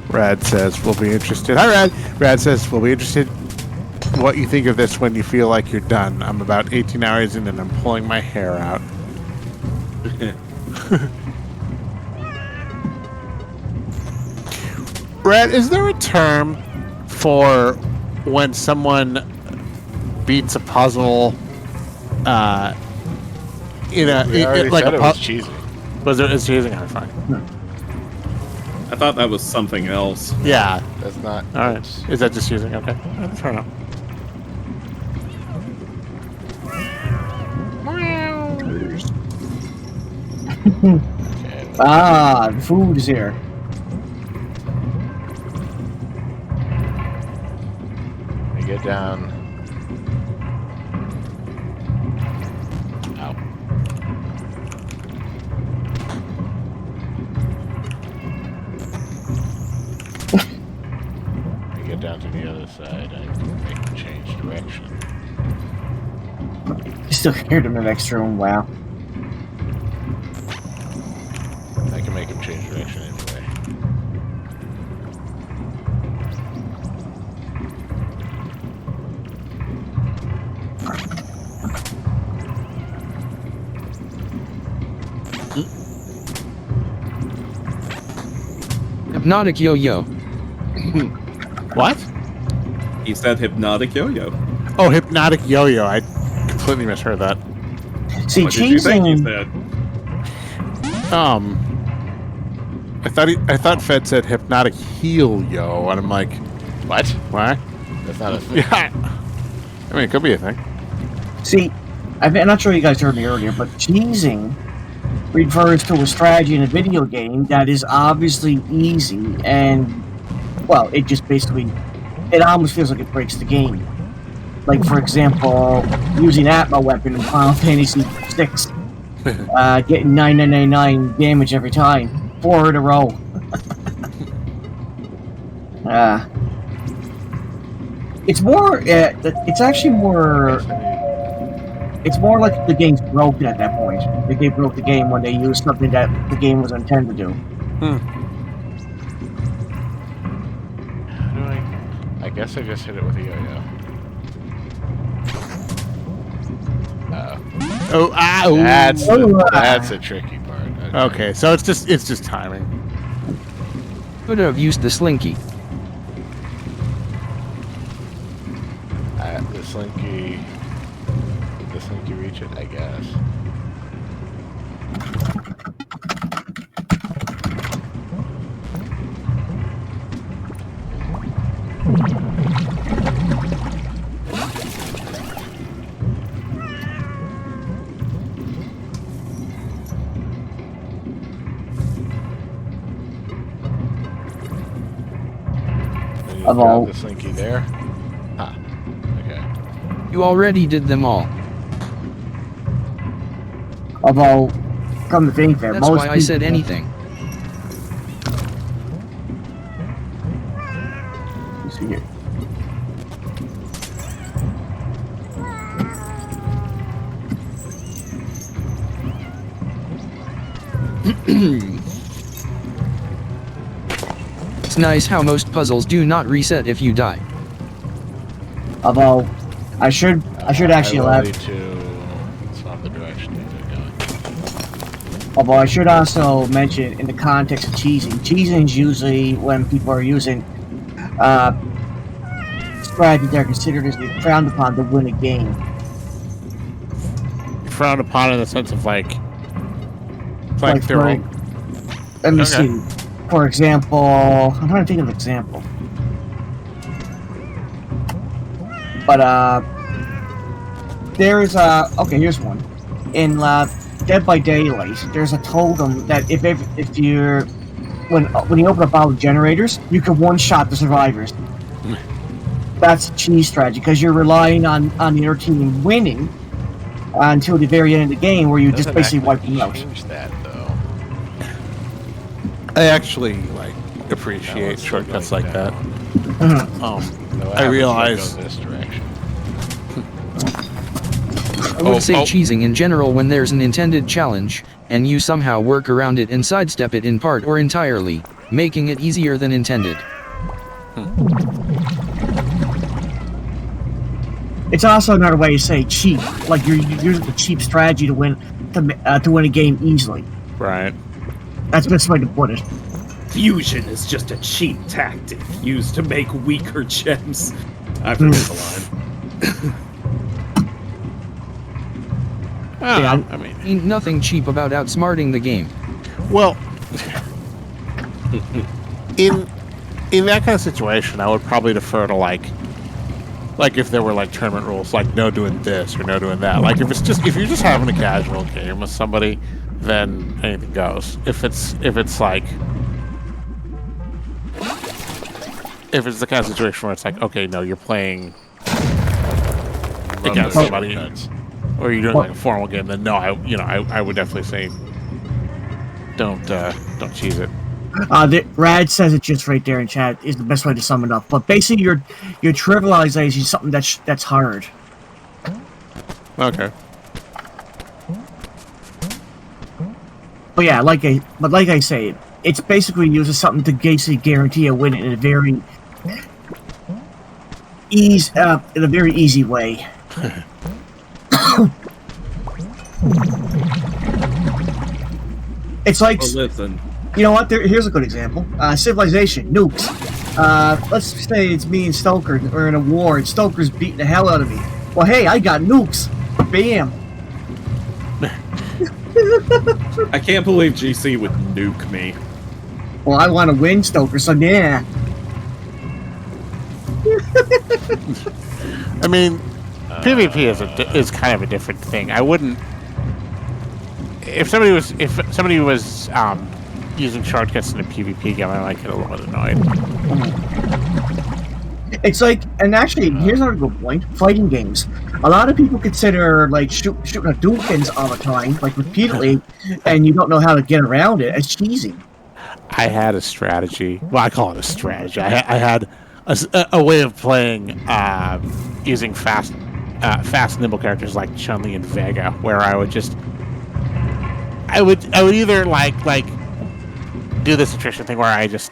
Rad says we'll be interested. Hi, Rad. Rad says we'll be interested what you think of this when you feel like you're done. I'm about 18 hours in and I'm pulling my hair out. Rad, is there a term for when someone beats a puzzle in a We already like said a it was puzzle? cheesy. Was it cheesing? Oh, fine. I thought that was something else. Yeah. That's not. All right. Is that just using? Okay. Fair enough. Okay, Ah, the food is here. get down. Ow. I get down to the other side, I can make him change direction. You still heard him in the next room. Wow. I can make him change direction anyway. Hypnotic yo-yo. What? He said hypnotic yo-yo. Oh, hypnotic yo-yo. I completely misheard that. See, What did you think he cheesing. said? I thought Fed said hypnotic heel yo, and I'm like, What? what? That's not a thing. Yeah. I mean, it could be a thing. See, I'm not sure you guys heard me earlier, but cheesing refers to a strategy in a video game that is obviously easy and, well, it just basically, it almost feels like it breaks the game. Like, for example, using Atma weapon in Final Fantasy VI, getting 9999 damage every time, 4 in a row. It's more, it's actually more. It's more like the game's broken at that point. Like they broke the game when they used something that the game was intended to do. How do I guess I just hit it with a yo-yo. Oh, ow. That's a tricky part. Okay, so it's just timing. Could have used the slinky. The slinky. Did the slinky reach it? I guess. Of all- The slinky there. Huh. Okay. You already did them all. Although, come to think of it, That's most why I said people- anything. Let's see here. It's nice how most puzzles do not reset if you die. Although, I should actually I will allow. need to swap the direction these are going. Although I should also mention, in the context of cheesing, cheesing is usually when people are using strategies that are considered as frowned upon to win a game. Frowned upon in the sense of like Like, they're all. Let me Okay. see. For example, I'm trying to think of an example. But there is okay. Here's one. In Dead by Daylight, there's a totem that if you're when you open up all the generators, you can one-shot the survivors. That's a cheese strategy because you're relying on the other team winning until the very end of the game, where you just Doesn't basically wipe actually them out. change that though. I actually like That appreciate one's still shortcuts going like down. that. No, what I happens realize- if I go this direction. I would say oh. cheesing in general when there's an intended challenge, and you somehow work around it and sidestep it in part or entirely, making it easier than intended. It's also another way to say cheap, like you're using the cheap strategy to win a game easily. Right. That's the best way to put it. Fusion is just a cheap tactic used to make weaker gems. I forget the line. Yeah, I mean, Ain't nothing cheap about outsmarting the game. well, in that kind of situation, I would probably defer to like if there were like tournament rules, like no doing this or no doing that. Like if you're just having a casual game with somebody, then anything goes. If it's the kind of situation where it's like, okay, no, you're playing love against those somebody, shortcuts. or you're doing like a formal game, then no, I would definitely say don't cheese it. Rad says it just right there in chat is the best way to sum it up. But basically, you're trivializing something that's hard. Okay. But yeah, like I say, it's basically uses something to basically guarantee a win in a very easy way. It's like, Well, listen. you know what? Here's a good example. Civilization, nukes. Let's say it's me and Stoker are in a war, and Stoker's beating the hell out of me. Well, hey, I got nukes. Bam. I can't believe GC would nuke me. Well, I want to win, Stoker, so yeah. I mean, PvP is kind of a different thing. I wouldn't. If somebody was using shortcuts in a PvP game, I might get a little bit annoyed. It's like, and actually, here's another good point: fighting games. A lot of people consider like shooting at Dukins all the time, like repeatedly, and you don't know how to get around it. It's cheesy. I had a strategy. Well, I call it a strategy. I had a way of playing using fast, nimble characters like Chun-Li and Vega, where I would either like do this attrition thing where I just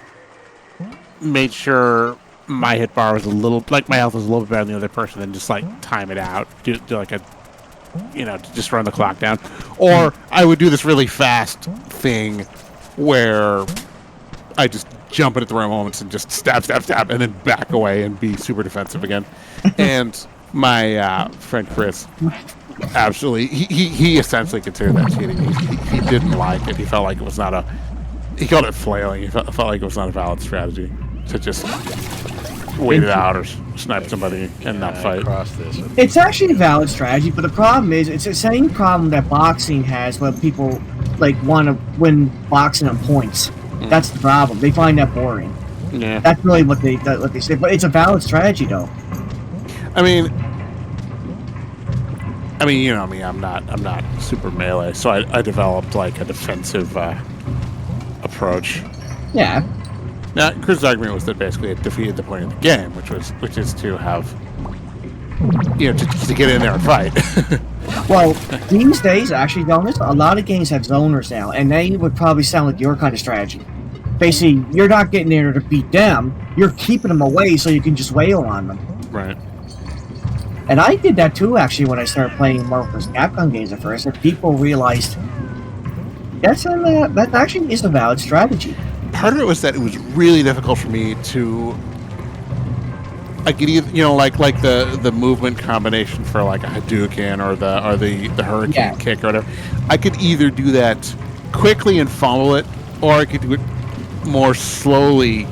made sure my hit bar was a little, like my health was a little bit better than the other person, and just like time it out, do like a, just run the clock down, or I would do this really fast thing where I just jump in at the right moments and just stab, and then back away and be super defensive again. And my friend Chris, absolutely, he essentially considered that cheating. He didn't like it. He felt like it was not he called it flailing. He felt like it was not a valid strategy to just wait it out or snipe somebody and not fight. It's actually a valid strategy, but the problem is it's the same problem that boxing has when people like want to win boxing on points. That's the problem. They find that boring. Yeah, that's really what they say. But it's a valid strategy, though. I mean, you know me. I'm not super melee, so I developed like a defensive approach. Yeah. Now, Chris' argument was that basically it defeated the point of the game, which is to have, to get in there and fight. Well, these days, actually, Jonas, a lot of games have zoners now, and they would probably sound like your kind of strategy. Basically, you're not getting there to beat them; you're keeping them away so you can just wail on them. Right. And I did that too, actually, when I started playing Marvel vs. Capcom games at first, and people realized that actually is a valid strategy. Part of it was that it was really difficult for me to. I could either, like the movement combination for like a Hadouken or the Hurricane kick or whatever. I could either do that quickly and fumble it, or I could do it more slowly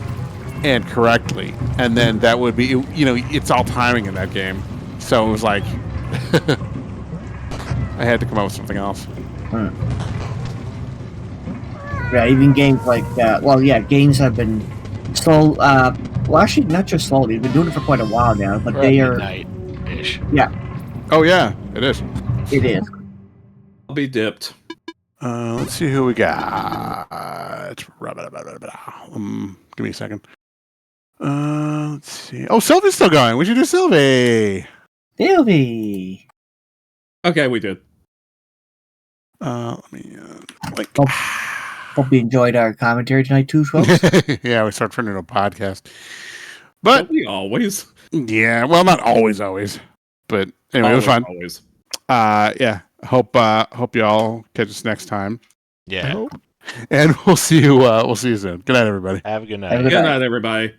and correctly, and then that would be, it's all timing in that game. So it was like I had to come up with something else. Yeah, even games like games have been slow. Well, actually, not just slowly. They've been doing it for quite a while now, but they are midnight-ish. Yeah. Oh yeah, it is. It is. I'll be dipped. Let's see who we got. Give me a second. Let's see. Oh, Sylvie's still going. We should do Sylvie. Sylvie. Okay, we did. Let me Hope you enjoyed our commentary tonight too, folks. Yeah, we start turning into a podcast. But don't we always? Yeah, well, not always, but anyway, it was fun. Always. Yeah. Hope you all catch us next time. Yeah. And we'll see you soon. Good night, everybody. Have a good night. Good night, everybody.